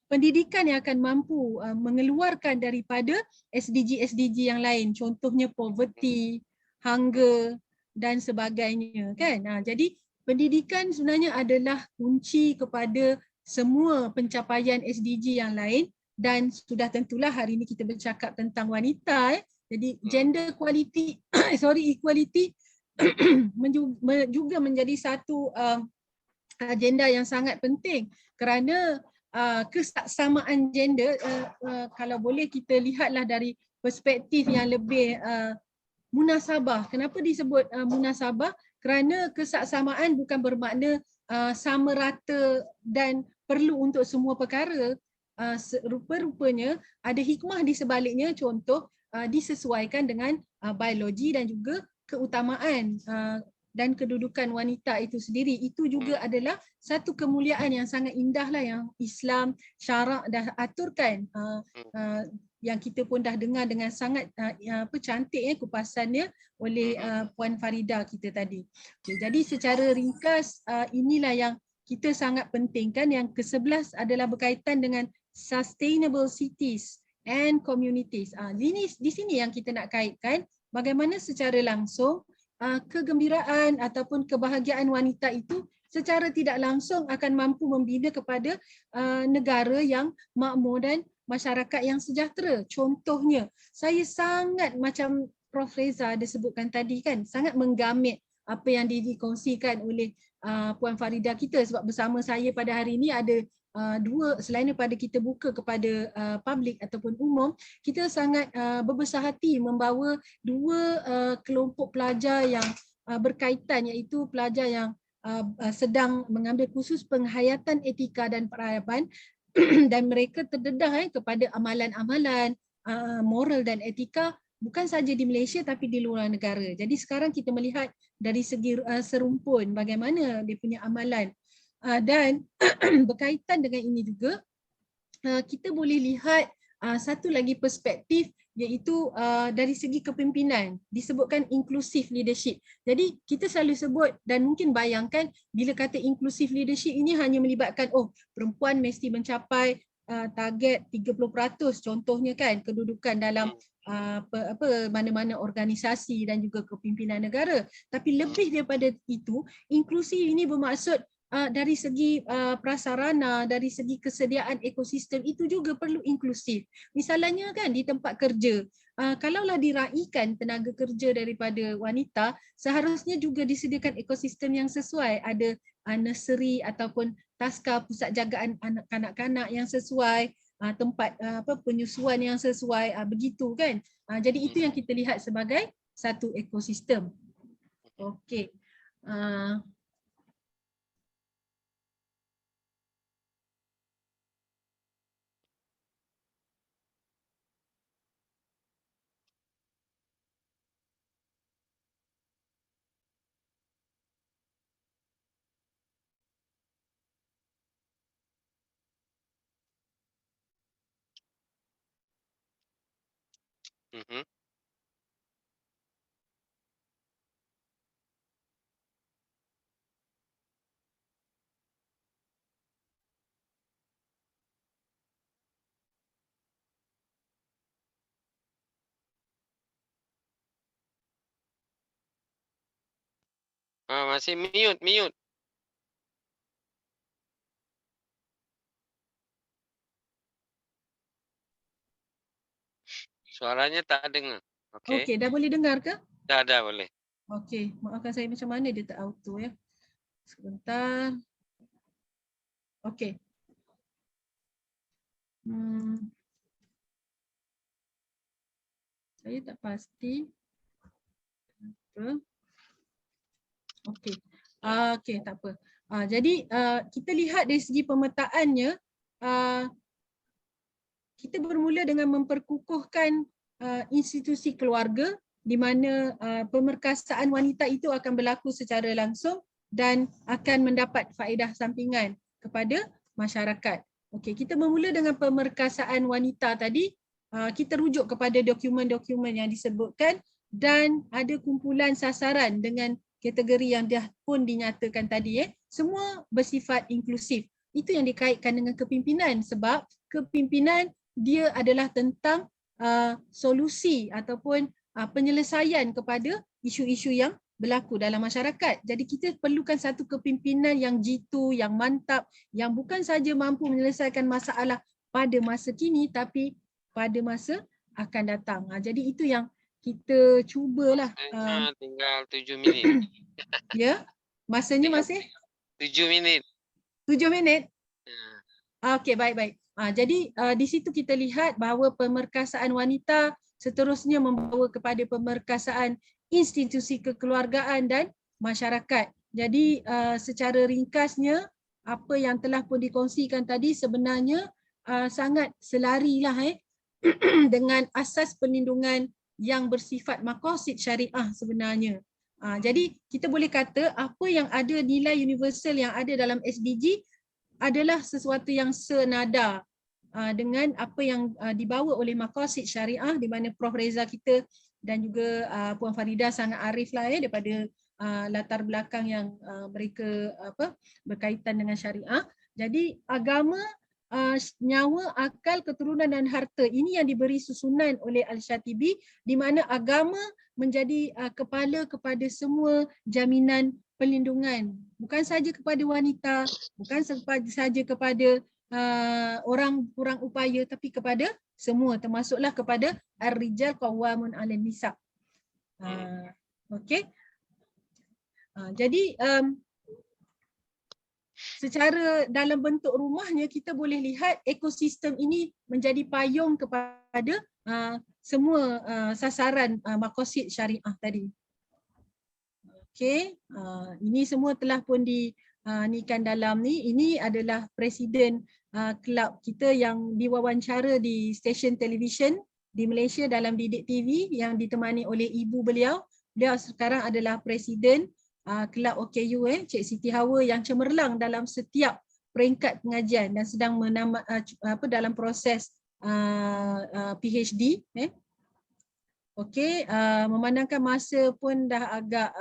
Pendidikan yang akan mampu mengeluarkan daripada SDG yang lain, contohnya poverty, hunger dan sebagainya, kan. Jadi pendidikan sebenarnya adalah kunci kepada semua pencapaian SDG yang lain, dan sudah tentulah hari ini kita bercakap tentang wanita, jadi gender equality juga menjadi satu agenda yang sangat penting, kerana kesaksamaan gender, kalau boleh kita lihatlah dari perspektif yang lebih munasabah. Kenapa disebut munasabah? Kerana kesaksamaan bukan bermakna sama rata dan perlu untuk semua perkara. Rupa-rupanya ada hikmah di sebaliknya, contoh disesuaikan dengan biologi dan juga keutamaan dan kedudukan wanita itu sendiri. Itu juga adalah satu kemuliaan yang sangat indah lah yang Islam syarak dah aturkan, yang kita pun dah dengar dengan sangat cantik kupasannya oleh Puan Farida kita tadi. Okay, jadi secara ringkas inilah yang kita sangat pentingkan. Yang ke-11 adalah berkaitan dengan sustainable cities and communities. Di sini yang kita nak kaitkan bagaimana secara langsung kegembiraan ataupun kebahagiaan wanita itu secara tidak langsung akan mampu membina kepada negara yang makmur dan masyarakat yang sejahtera. Contohnya, saya sangat macam Prof. Reza ada sebutkan tadi kan, sangat menggamit apa yang dikongsikan oleh Puan Farida kita, sebab bersama saya pada hari ini ada dua, selain daripada kita buka kepada publik ataupun umum, kita sangat berbesar hati membawa dua kelompok pelajar yang berkaitan, iaitu pelajar yang sedang mengambil kursus penghayatan etika dan peradaban dan mereka terdedah kepada amalan-amalan moral dan etika bukan saja di Malaysia tapi di luar negara. Jadi sekarang kita melihat dari segi serumpun bagaimana dia punya amalan. Dan berkaitan dengan ini juga kita boleh lihat satu lagi perspektif, iaitu dari segi kepimpinan, disebutkan inclusive leadership. Jadi kita selalu sebut dan mungkin bayangkan bila kata inclusive leadership ini hanya melibatkan perempuan mesti mencapai target 30% contohnya kan, kedudukan dalam mana-mana organisasi dan juga kepimpinan negara. Tapi lebih daripada itu, inklusif ini bermaksud dari segi prasarana, dari segi kesediaan ekosistem itu juga perlu inklusif. Misalnya kan di tempat kerja, kalaulah diraikan tenaga kerja daripada wanita, seharusnya juga disediakan ekosistem yang sesuai. Ada nursery ataupun taska pusat jagaan anak kanak-kanak yang sesuai, tempat penyusuan yang sesuai, begitu kan. Jadi itu yang kita lihat sebagai satu ekosistem. Okey. Masih mute. Suaranya tak dengar. Okey, dah boleh dengar ke? Dah boleh. Okey, maafkan saya macam mana dia tak auto ya. Sebentar. Okey. Saya tak pasti. Okey. Okey, tak apa. Jadi kita lihat dari segi pemetaannya, kita bermula dengan memperkukuhkan institusi keluarga di mana pemerkasaan wanita itu akan berlaku secara langsung dan akan mendapat faedah sampingan kepada masyarakat. Okey, kita bermula dengan pemerkasaan wanita tadi, kita rujuk kepada dokumen-dokumen yang disebutkan dan ada kumpulan sasaran dengan kategori yang dah pun dinyatakan tadi. Semua bersifat inklusif. Itu yang dikaitkan dengan kepimpinan sebab kepimpinan dia adalah tentang solusi ataupun penyelesaian kepada isu-isu yang berlaku dalam masyarakat. Jadi kita perlukan satu kepimpinan yang jitu, yang mantap, yang bukan saja mampu menyelesaikan masalah pada masa kini tapi pada masa akan datang. Jadi itu yang kita cubalah. Tinggal 7 minit. Ya, masanya masih 7 minit. 7 minit? Okey, baik-baik. Jadi di situ kita lihat bahawa pemerkasaan wanita seterusnya membawa kepada pemerkasaan institusi kekeluargaan dan masyarakat. Jadi secara ringkasnya apa yang telah pun dikongsikan tadi sebenarnya sangat selarilah dengan asas perlindungan yang bersifat maqasid syariah sebenarnya. Jadi kita boleh kata apa yang ada nilai universal yang ada dalam SDG adalah sesuatu yang senada dengan apa yang dibawa oleh maqasid syariah di mana Prof Reza kita dan juga Puan Farida sangat arif lah daripada latar belakang yang mereka berkaitan dengan syariah. Jadi agama, nyawa, akal, keturunan dan harta ini yang diberi susunan oleh Al-Syatibi di mana agama menjadi kepala kepada semua jaminan perlindungan, bukan saja kepada wanita, bukan saja kepada orang kurang upaya tapi kepada semua, termasuklah kepada ar-rijal qawwamun 'alan nisa. Okey. Jadi secara dalam bentuk rumahnya kita boleh lihat ekosistem ini menjadi payung kepada semua sasaran maqasid syariah tadi. Okey, ini semua telah pun dinikan dalam ni. Ini adalah presiden kelab kita yang diwawancara di stesen televisyen di Malaysia dalam Didik TV yang ditemani oleh ibu beliau. Beliau sekarang adalah presiden kelab OKU Cik Siti Hawa yang cemerlang dalam setiap peringkat pengajian dan sedang dalam proses PhD. Okey, memandangkan masa pun dah agak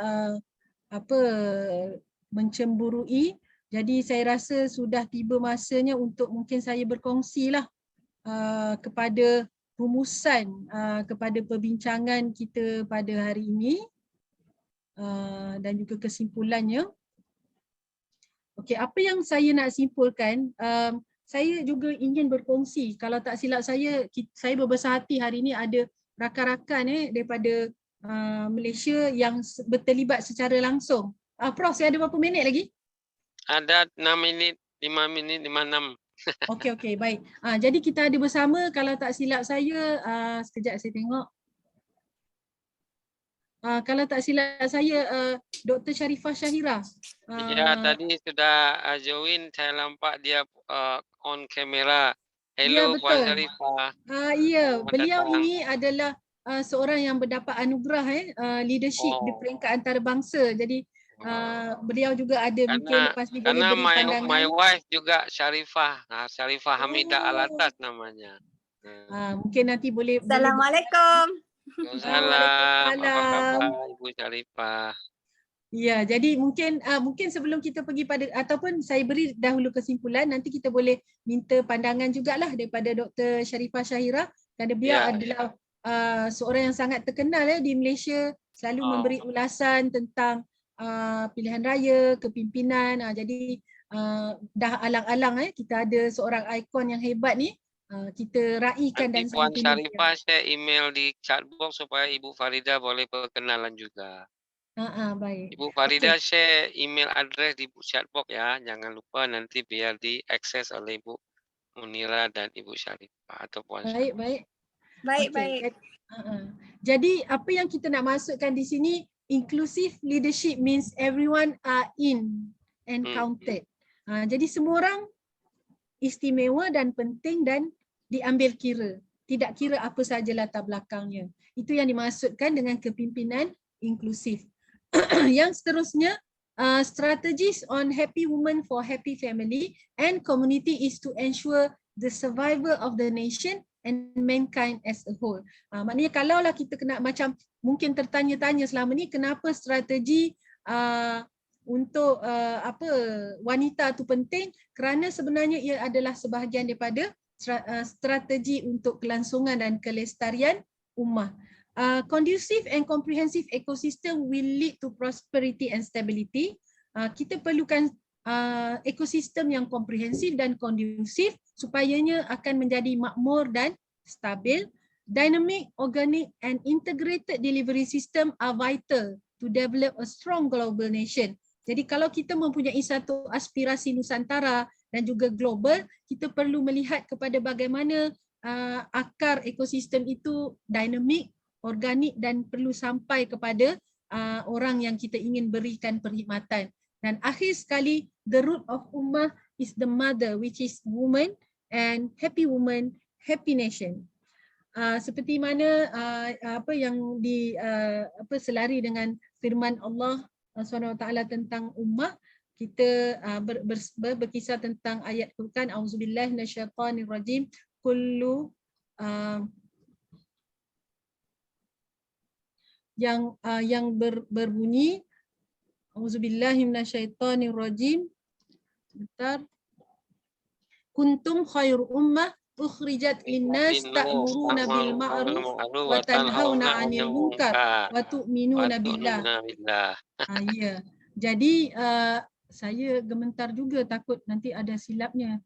mencemburui, jadi saya rasa sudah tiba masanya untuk mungkin saya berkongsilah kepada rumusan kepada perbincangan kita pada hari ini dan juga kesimpulannya. Okey, apa yang saya nak simpulkan, saya juga ingin berkongsi, kalau tak silap saya berbesar hati hari ini ada rakan-rakan daripada Malaysia yang berterlibat secara langsung. Prof, saya ada berapa minit lagi? Ada 6 minit, 5 minit, 56. Okey, baik. Jadi kita ada bersama, kalau tak silap saya, sekejap saya tengok. Kalau tak silap saya, Dr. Sharifah Shahira. Ya, tadi sudah join, saya nampak dia on kamera. Hello, ya, Puan Sharifah. Ya, beliau datang. ini adalah seorang yang mendapat anugerah leadership di peringkat antarabangsa. Jadi beliau juga ada mungkin lepas ni boleh beri pandangan. My wife juga Sharifah. Sharifah Hamidah Alatas namanya. Mungkin nanti boleh. Assalamualaikum. Waalaikumsalam. Apa khabar Ibu Sharifah? Ya, jadi mungkin sebelum kita pergi pada ataupun saya beri dahulu kesimpulan, nanti kita boleh minta pandangan jugalah daripada Dr. Sharifah Shahira kerana beliau adalah seorang yang sangat terkenal di Malaysia, selalu memberi ulasan tentang pilihan raya, kepimpinan. Jadi dah alang-alang kita ada seorang ikon yang hebat ni, kita raikan dan Puan Sharifah share email di chat box supaya Ibu Farida boleh perkenalan juga. Baik. Ibu Farida share email address di chat box ya, jangan lupa nanti biar diakses oleh Ibu Munira dan Ibu Sharifah atau Puan Sharifah. Baik. Baik. Jadi apa yang kita nak masukkan di sini, inclusive leadership means everyone are in and counted. Jadi semua orang istimewa dan penting dan diambil kira. Tidak kira apa sahaja latar belakangnya. Itu yang dimaksudkan dengan kepimpinan inklusif. Yang seterusnya, strategies on happy women for happy family and community is to ensure the survival of the nation and mankind as a whole. Maknanya kalaulah kita kena macam mungkin tertanya-tanya selama ni kenapa strategi untuk wanita tu penting, kerana sebenarnya ia adalah sebahagian daripada strategi untuk kelangsungan dan kelestarian ummah. Conducive and comprehensive ecosystem will lead to prosperity and stability. Kita perlukan ekosistem yang komprehensif dan kondusif supayanya akan menjadi makmur dan stabil. Dynamic, organic and integrated delivery system are vital to develop a strong global nation. Jadi kalau kita mempunyai satu aspirasi Nusantara dan juga global, kita perlu melihat kepada bagaimana akar ekosistem itu dinamik, organik dan perlu sampai kepada orang yang kita ingin berikan perkhidmatan. Dan akhir sekali, the root of ummah is the mother, which is woman, and happy woman, happy nation. Seperti mana apa yang selari dengan firman Allah SWT tentang ummah, kita berkisah tentang ayat Quran, auzubillahi minasyaitonirrajim, kullu yang berbunyi auzubillahi minasyaitonirrajim, bentar, kuntum khairu ummah ukhrijat linnas ta'muruna bil ma'ruf wa tanhauna 'anil munkar wa tu'minuna billah. Ya. Jadi saya gemetar juga, takut nanti ada silapnya.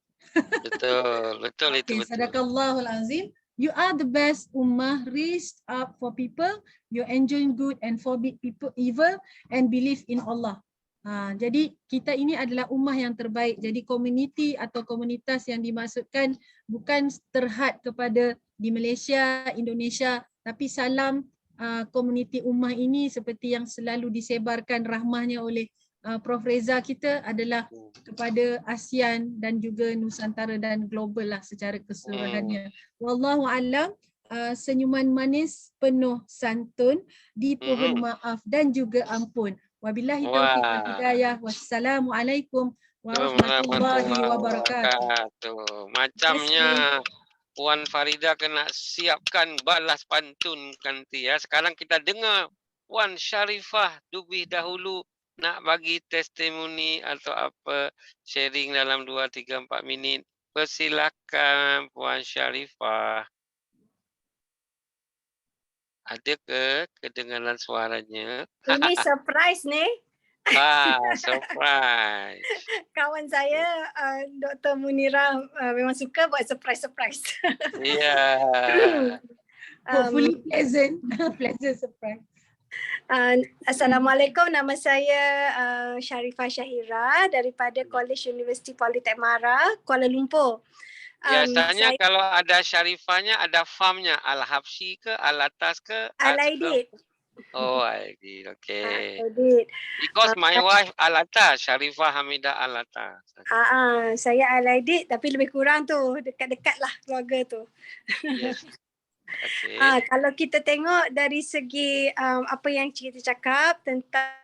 Betul itu. Sadaqallahul azim. You are the best ummah, raised up for people, you enjoy good and forbid people evil and believe in Allah. Jadi kita ini adalah ummah yang terbaik. Jadi komuniti atau komunitas yang dimaksudkan bukan terhad kepada di Malaysia, Indonesia, tapi salam komuniti ummah ini seperti yang selalu disebarkan rahmahnya oleh Prof Reza kita adalah kepada ASEAN dan juga Nusantara dan global lah secara keseluruhannya. Wallahu a'lam. Senyuman manis penuh santun, dipohon maaf dan juga ampun. Wabillahi taufiq wal hidayah. Wassalamualaikum warahmatullahi wabarakatuh. Macamnya Puan Farida kena siapkan balas pantun nanti ya. Sekarang kita dengar Puan Sharifah lebih dahulu nak bagi testimoni atau apa, sharing dalam 2, 3, 4 minit. Persilakan Puan Sharifah. Ada ke kedengaran suaranya? Ini surprise ni. Surprise. Kawan saya Dr. Munira memang suka buat surprise. Ya. Hopefully pleasant surprise. Assalamualaikum, nama saya Sharifah Syahira daripada College University Politek Mara, Kuala Lumpur. Biasanya kalau ada Syarifahnya ada farmnya, Al-Habsyi ke, Al-Atas ke? Al-Aidid. Oh, Aidid, okay. Aidid. Because my wife Al-Atas, Sharifah Hamidah Al-Atas. Saya Al-Aidid tapi lebih kurang tu, dekat-dekat lah keluarga tu. Yes. Okay. Kalau kita tengok dari segi apa yang kita cakap tentang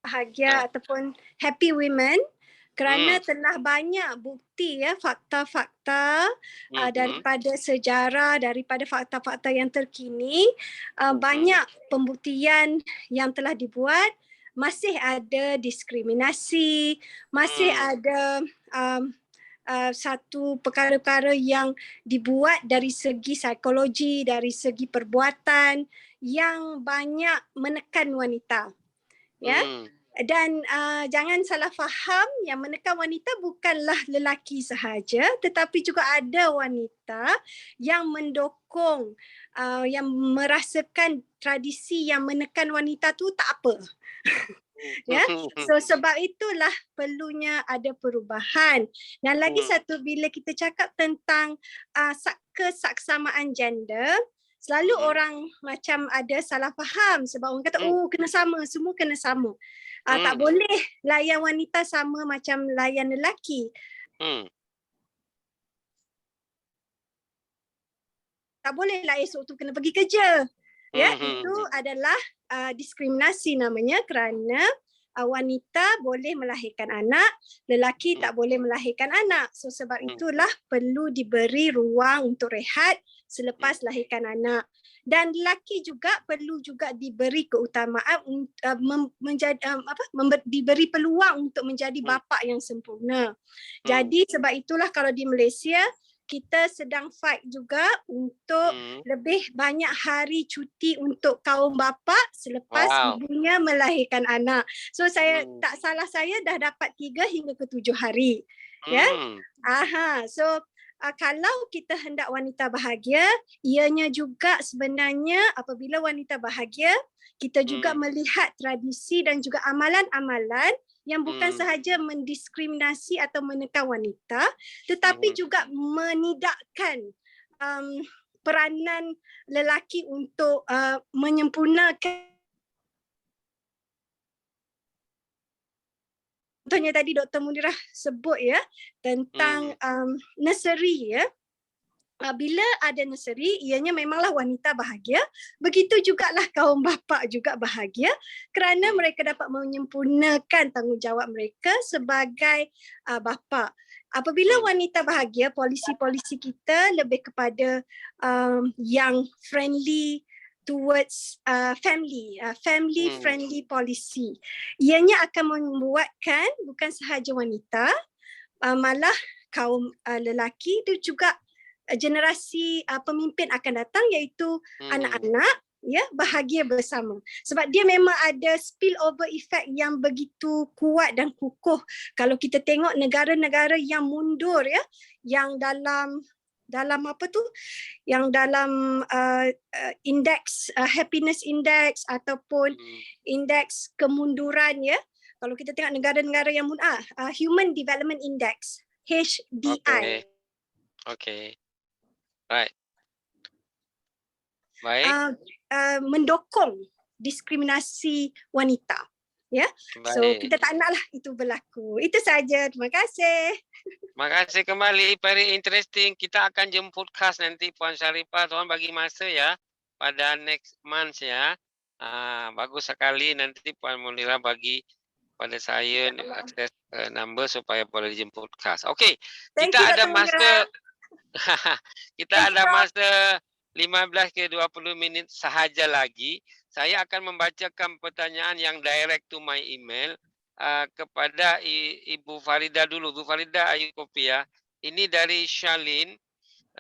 bahagia ataupun happy women, kerana telah banyak bukti ya, fakta-fakta daripada sejarah, daripada fakta-fakta yang terkini, banyak pembuktian yang telah dibuat, masih ada diskriminasi, masih ada satu perkara-perkara yang dibuat dari segi psikologi, dari segi perbuatan yang banyak menekan wanita. Ya. Dan jangan salah faham, yang menekan wanita bukanlah lelaki sahaja, tetapi juga ada wanita yang mendukung, yang merasakan tradisi yang menekan wanita tu tak apa. Ya, so sebab itulah perlunya ada perubahan. Dan lagi satu, bila kita cakap tentang kesaksamaan gender, selalu orang macam ada salah faham sebab orang kata oh kena sama, semua kena sama. Tak boleh layan wanita sama macam layan lelaki. Tak boleh lah esok tu kena pergi kerja. Ya, itu adalah diskriminasi namanya, kerana wanita boleh melahirkan anak, lelaki tak boleh melahirkan anak. So sebab itulah perlu diberi ruang untuk rehat selepas lahirkan anak. Dan lelaki juga perlu juga diberi keutamaan diberi peluang untuk menjadi bapa yang sempurna. Jadi sebab itulah kalau di Malaysia kita sedang fight juga untuk lebih banyak hari cuti untuk kaum bapa selepas ibunya melahirkan anak. So saya tak salah saya dah dapat 3 hingga ke 7 hari. Ya. So kalau kita hendak wanita bahagia, ianya juga sebenarnya apabila wanita bahagia, kita juga melihat tradisi dan juga amalan-amalan yang bukan sahaja mendiskriminasi atau menekan wanita, tetapi juga menidakkan peranan lelaki untuk menyempurnakan. Contohnya tadi Dr. Munirah sebut ya tentang nursery ya. Bila ada nursery, ianya memanglah wanita bahagia. Begitu jugalah kaum bapa juga bahagia kerana mereka dapat menyempurnakan tanggungjawab mereka sebagai bapa. Apabila wanita bahagia, polisi-polisi kita lebih kepada yang friendly towards family friendly policy. Ianya akan membuatkan bukan sahaja wanita, malah kaum lelaki itu juga generasi pemimpin akan datang, iaitu anak-anak ya bahagia bersama. Sebab dia memang ada spillover effect yang begitu kuat dan kukuh. Kalau kita tengok negara-negara yang mundur ya, yang dalam apa tu, yang dalam indeks happiness index ataupun indeks kemunduran ya. Kalau kita tengok negara-negara yang Human Development Index, HDI. Okay. Right. Baik. Mendokong diskriminasi wanita. Ya. Baik. So kita tak naklah itu berlaku. Itu saja. Terima kasih. Terima kasih kembali. Very interesting. Kita akan jemput khas nanti Puan Sharifah. Tuan bagi masa ya pada next month ya. Bagus sekali, nanti Puan Munirah bagi pada saya akses number supaya boleh dijemput khas. Okey. Kita ada masa kita ada masa 15 ke 20 minit sahaja lagi. Saya akan membacakan pertanyaan yang direct to my email kepada Ibu Farida dulu. Ibu Farida Ayubopia. Ini dari Shalin.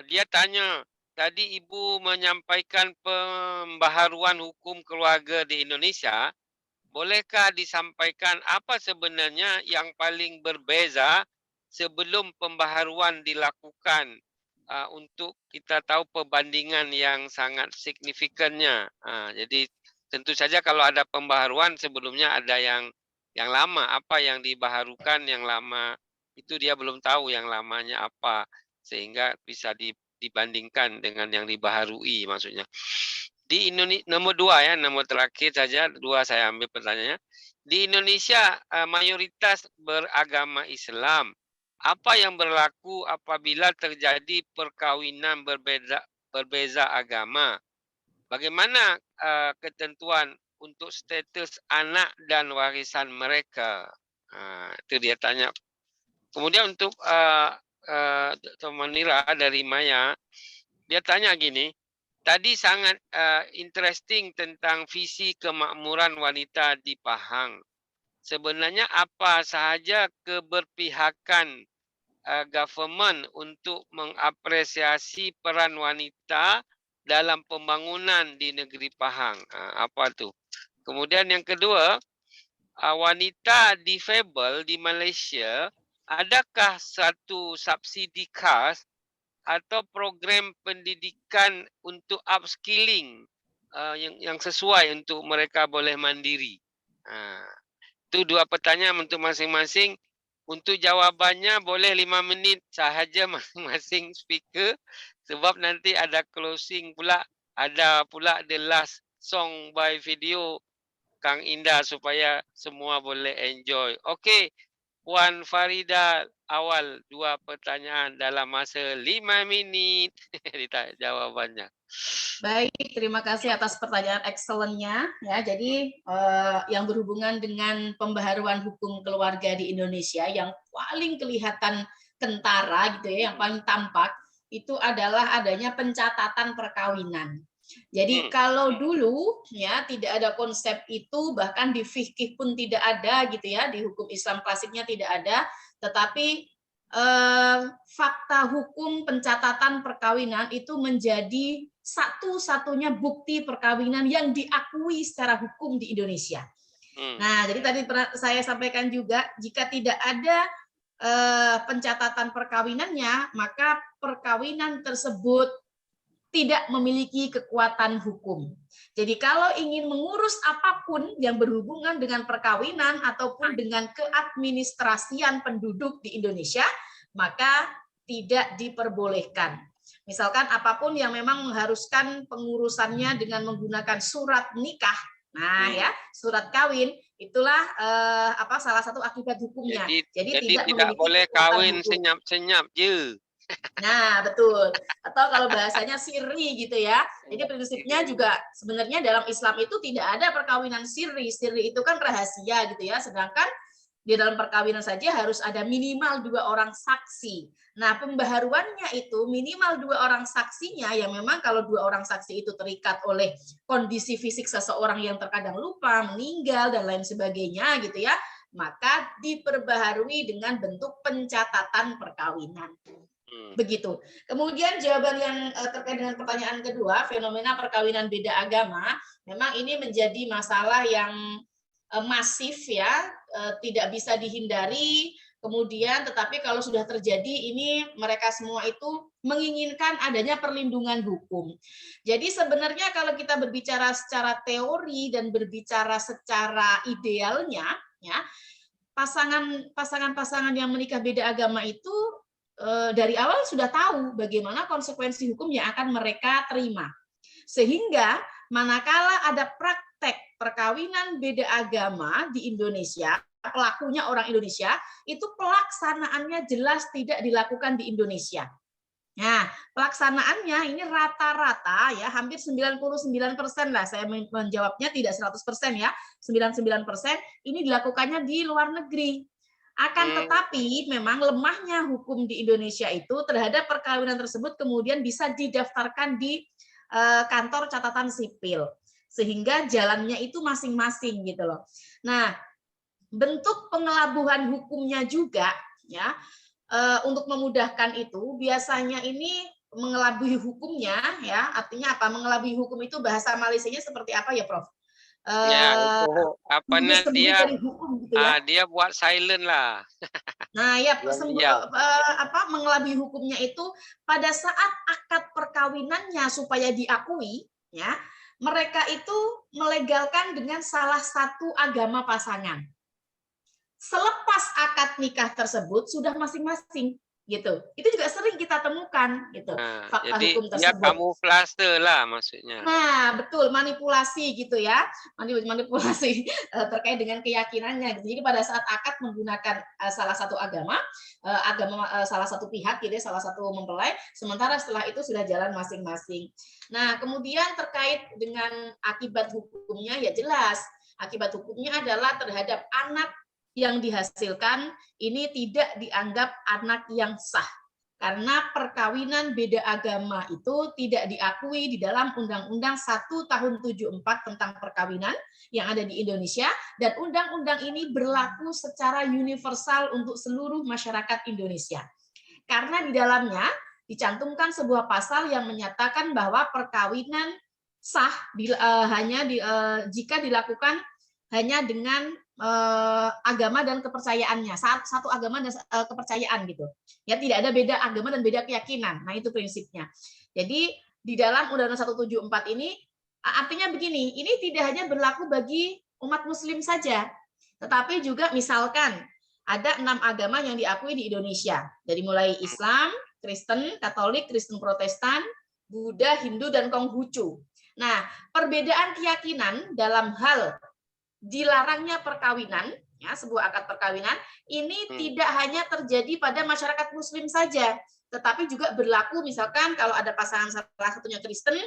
Dia tanya, tadi Ibu menyampaikan pembaharuan hukum keluarga di Indonesia. Bolehkah disampaikan apa sebenarnya yang paling berbeza sebelum pembaharuan dilakukan? Untuk kita tahu perbandingan yang sangat signifikannya. Jadi tentu saja kalau ada pembaharuan sebelumnya ada yang lama, apa yang dibaharukan yang lama itu dia belum tahu yang lamanya apa, sehingga bisa dibandingkan dengan yang dibaharui maksudnya. Di Indonesia, nomor 2 ya, nomor terakhir saja, 2 saya ambil pertanyaannya. Di Indonesia mayoritas beragama Islam. Apa yang berlaku apabila terjadi perkawinan berbeza agama? Bagaimana ketentuan untuk status anak dan warisan mereka? Itu dia tanya. Kemudian untuk Dr. Munirah dari Maya, dia tanya gini, tadi sangat interesting tentang visi kemakmuran wanita di Pahang. Sebenarnya apa sahaja keberpihakan government untuk mengapresiasi peran wanita dalam pembangunan di negeri Pahang? Apa tu? Kemudian yang kedua, wanita difabel di Malaysia, adakah satu subsidi khas atau program pendidikan untuk upskilling yang sesuai untuk mereka boleh mandiri? Itu 2 pertanyaan untuk masing-masing. Untuk jawabannya boleh 5 minit sahaja masing-masing speaker. Sebab nanti ada closing pula. Ada pula the last song by video Kang Indah supaya semua boleh enjoy. Okey, Puan Farida awal 2 pertanyaan dalam masa 5 minit. Jawabannya. Baik, terima kasih atas pertanyaan excellent-nya. Ya, jadi yang berhubungan dengan pembaharuan hukum keluarga di Indonesia yang paling kelihatan kentara gitu ya, yang paling tampak itu adalah adanya pencatatan perkawinan. Jadi kalau dulu ya tidak ada konsep itu, bahkan di fikih pun tidak ada gitu ya, di hukum Islam klasiknya tidak ada, tetapi fakta hukum pencatatan perkawinan itu menjadi satu-satunya bukti perkawinan yang diakui secara hukum di Indonesia. Nah, jadi tadi saya sampaikan juga, jika tidak ada pencatatan perkawinannya, maka perkawinan tersebut tidak memiliki kekuatan hukum. Jadi kalau ingin mengurus apapun yang berhubungan dengan perkawinan ataupun dengan keadministrasian penduduk di Indonesia, maka tidak diperbolehkan. Misalkan apapun yang memang mengharuskan pengurusannya dengan menggunakan surat nikah, nah ya, surat kawin, itulah salah satu akibat hukumnya. Jadi tidak boleh kawin senyap-senyap je. Nah, betul. Atau kalau bahasanya sirri gitu ya. Jadi prinsipnya juga sebenarnya dalam Islam itu tidak ada perkawinan sirri. Sirri itu kan rahasia gitu ya. Sedangkan di dalam perkawinan saja harus ada minimal 2 orang saksi. Nah, pembaharuannya itu minimal 2 orang saksinya yang memang kalau 2 orang saksi itu terikat oleh kondisi fisik seseorang yang terkadang lupa, meninggal dan lain sebagainya gitu ya, maka diperbaharui dengan bentuk pencatatan perkawinan. Begitu. Kemudian jawaban yang terkait dengan pertanyaan kedua, fenomena perkawinan beda agama, memang ini menjadi masalah yang masif ya, tidak bisa dihindari. Kemudian tetapi kalau sudah terjadi ini mereka semua itu menginginkan adanya perlindungan hukum. Jadi sebenarnya kalau kita berbicara secara teori dan berbicara secara idealnya ya, pasangan-pasangan yang menikah beda agama itu dari awal sudah tahu bagaimana konsekuensi hukum yang akan mereka terima. Sehingga manakala ada praktek perkawinan beda agama di Indonesia, pelakunya orang Indonesia, itu pelaksanaannya jelas tidak dilakukan di Indonesia. Nah, pelaksanaannya ini rata-rata ya hampir 99% lah, saya menjawabnya tidak 100% ya, 99% ini dilakukannya di luar negeri. Akan tetapi memang lemahnya hukum di Indonesia itu terhadap perkawinan tersebut kemudian bisa didaftarkan di kantor catatan sipil. Sehingga jalannya itu masing-masing gitu loh. Nah, bentuk pengelabuhan hukumnya juga ya untuk memudahkan itu biasanya ini mengelabui hukumnya ya, artinya apa? Mengelabui hukum itu bahasa Malaysianya seperti apa ya, Prof? Ya, dia hukum, gitu ya. dia buat silent lah. Nah, ya mengelabui hukumnya itu pada saat akad perkawinannya supaya diakui, ya, mereka itu melegalkan dengan salah satu agama pasangan. Selepas akad nikah tersebut sudah masing-masing. Gitu. Itu juga sering kita temukan gitu. Nah, fakta jadi hukum tersebut. Ya kamuflase lah maksudnya. Nah, betul, manipulasi gitu ya. Manipulasi terkait dengan keyakinannya. Jadi pada saat akad menggunakan salah satu agama salah satu pihak gitu, salah satu mempelai, sementara setelah itu sudah jalan masing-masing. Nah, kemudian terkait dengan akibat hukumnya ya jelas. Akibat hukumnya adalah terhadap anak yang dihasilkan ini tidak dianggap anak yang sah karena perkawinan beda agama itu tidak diakui di dalam Undang-Undang 1 tahun 74 tentang perkawinan yang ada di Indonesia, dan undang-undang ini berlaku secara universal untuk seluruh masyarakat Indonesia. Karena di dalamnya dicantumkan sebuah pasal yang menyatakan bahwa perkawinan sah jika dilakukan hanya dengan agama dan kepercayaannya, satu agama dan kepercayaan gitu. Ya, tidak ada beda agama dan beda keyakinan. Nah, itu prinsipnya. Jadi di dalam Undang-Undang 174 ini artinya begini, ini tidak hanya berlaku bagi umat muslim saja. Tetapi juga misalkan ada 6 agama yang diakui di Indonesia, dari mulai Islam, Kristen, Katolik, Kristen Protestan, Buddha, Hindu, dan Konghucu. Nah, perbedaan keyakinan dalam hal dilarangnya perkawinan, ya, sebuah akad perkawinan, ini tidak hanya terjadi pada masyarakat Muslim saja, tetapi juga berlaku misalkan kalau ada pasangan salah satunya Kristen,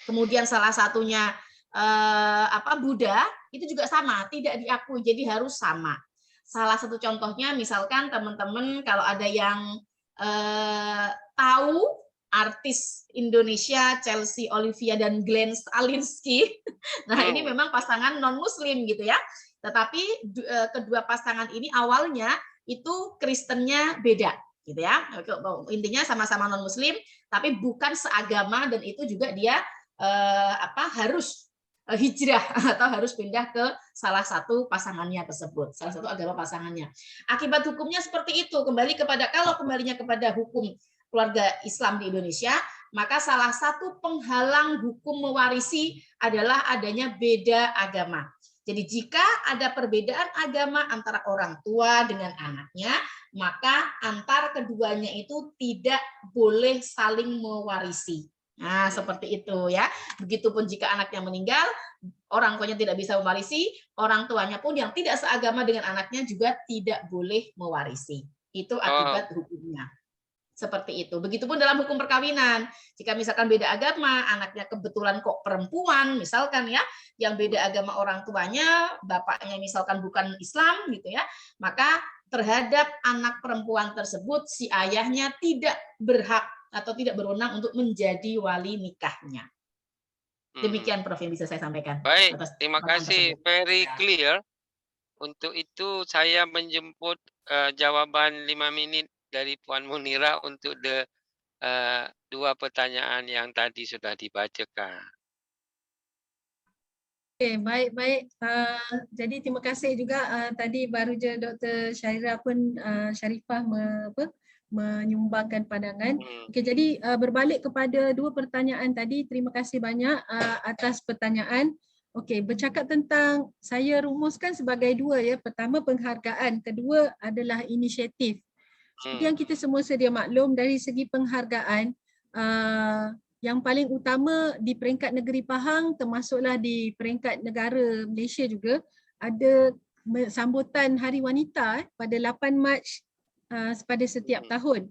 kemudian salah satunya Buddha, itu juga sama, tidak diakui, jadi harus sama. Salah satu contohnya misalkan teman-teman kalau ada yang tahu artis Indonesia Chelsea Olivia dan Glenn Alinsky, nah ini memang pasangan non-Muslim gitu ya. Tetapi kedua pasangan ini awalnya itu Kristennya beda, gitu ya. Intinya sama-sama non-Muslim, tapi bukan seagama dan itu juga dia harus hijrah atau harus pindah ke salah satu pasangannya tersebut, salah satu agama pasangannya. Akibat hukumnya seperti itu. Kalau kembalinya kepada hukum keluarga Islam di Indonesia, maka salah satu penghalang hukum mewarisi adalah adanya beda agama. Jadi jika ada perbedaan agama antara orang tua dengan anaknya, maka antar keduanya itu tidak boleh saling mewarisi. Nah, seperti itu ya. Begitupun jika anaknya meninggal, orang tuanya tidak bisa mewarisi, orang tuanya pun yang tidak seagama dengan anaknya juga tidak boleh mewarisi. Itu akibat hukumnya. Seperti itu. Begitupun dalam hukum perkawinan. Jika misalkan beda agama, anaknya kebetulan kok perempuan, misalkan ya, yang beda agama orang tuanya, bapaknya misalkan bukan Islam gitu ya, maka terhadap anak perempuan tersebut si ayahnya tidak berhak atau tidak berwenang untuk menjadi wali nikahnya. Demikian Prof yang bisa saya sampaikan. Baik, terima kasih. Very clear. Untuk itu saya menjemput jawaban 5 minit dari Puan Munira untuk dua pertanyaan yang tadi sudah dibacakan. Okay, baik. Jadi terima kasih juga tadi baru je Dr. Sharifah menyumbangkan pandangan. Okey, jadi berbalik kepada dua pertanyaan tadi, terima kasih banyak atas pertanyaan. Okey, bercakap tentang, saya rumuskan sebagai dua ya. Pertama penghargaan, kedua adalah inisiatif. Seperti yang kita semua sedia maklum, dari segi penghargaan, yang paling utama di peringkat negeri Pahang, termasuklah di peringkat negara Malaysia juga, ada sambutan Hari Wanita pada 8 Mac pada setiap tahun.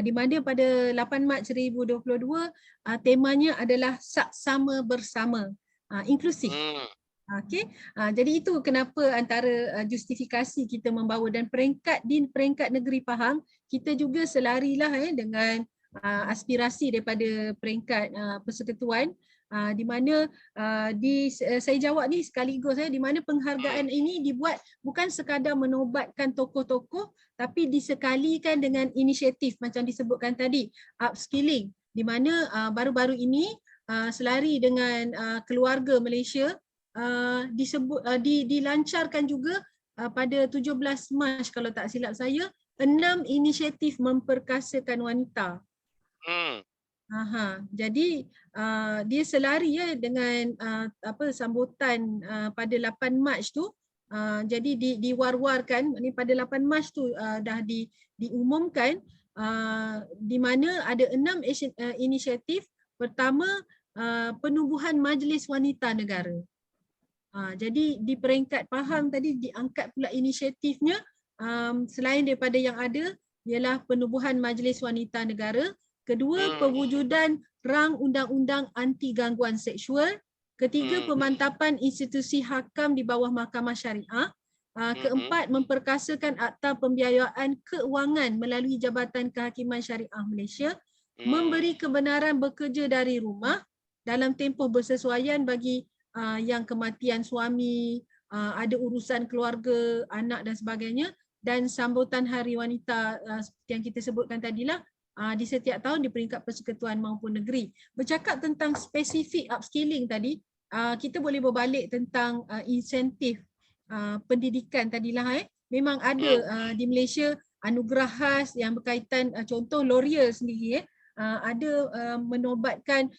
Di mana pada 8 Mac 2022, temanya adalah Saksama Bersama, inklusif. Okey, jadi itu kenapa antara justifikasi kita membawa, dan di peringkat negeri Pahang kita juga selarilah dengan aspirasi daripada peringkat persekutuan, di mana saya jawab ni sekaligus di mana penghargaan ini dibuat bukan sekadar menobatkan tokoh-tokoh, tapi disekalikan dengan inisiatif macam disebutkan tadi, upskilling, di mana baru-baru ini selari dengan keluarga Malaysia dilancarkan juga pada 17 Mac kalau tak silap saya, 6 inisiatif memperkasakan wanita. Jadi dia selari dengan sambutan pada 8 Mac tu. Jadi diwar-warkan ni pada 8 Mac tu dah diumumkan, di mana ada 6 inisiatif. Pertama, penubuhan Majlis Wanita Negara. Jadi di peringkat Pahang tadi diangkat pula inisiatifnya, selain daripada yang ada ialah penubuhan Majlis Wanita Negara. Kedua, pewujudan rang undang-undang anti gangguan seksual. Ketiga, pemantapan institusi hakam di bawah Mahkamah Syariah. Keempat, memperkasakan akta pembiayaan keuangan melalui Jabatan Kehakiman Syariah Malaysia. Memberi kebenaran bekerja dari rumah dalam tempoh bersesuaian bagi yang kematian suami, ada urusan keluarga, anak dan sebagainya, dan sambutan Hari Wanita seperti yang kita sebutkan tadilah di setiap tahun di peringkat persekutuan maupun negeri. Bercakap tentang spesifik upskilling tadi, kita boleh berbalik tentang insentif pendidikan tadilah. Memang ada di Malaysia anugerah khas yang berkaitan, contoh L'Oreal sendiri ada menobatkan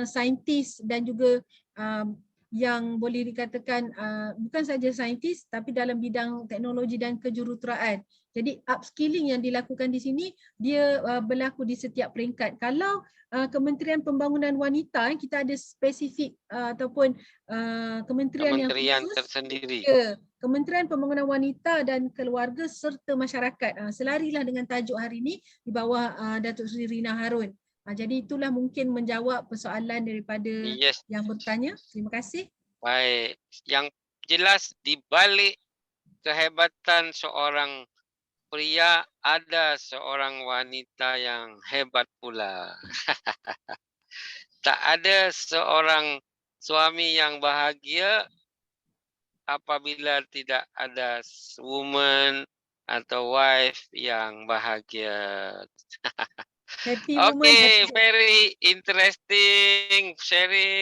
saintis dan juga yang boleh dikatakan bukan saja saintis tapi dalam bidang teknologi dan kejuruteraan. Jadi upskilling yang dilakukan di sini dia berlaku di setiap peringkat. Kalau Kementerian Pembangunan Wanita, kita ada spesifik ataupun kementerian yang khusus tersendiri. Ya, Kementerian Pembangunan Wanita dan Keluarga serta Masyarakat. Selarilah dengan tajuk hari ini di bawah Datuk Seri Rina Harun. Jadi itulah mungkin menjawab persoalan daripada yang bertanya. Terima kasih. Baik, yang jelas di balik kehebatan seorang pria ada seorang wanita yang hebat pula. Tak ada seorang suami yang bahagia apabila tidak ada woman atau wife yang bahagia. Happy woman. Okay, very interesting sharing.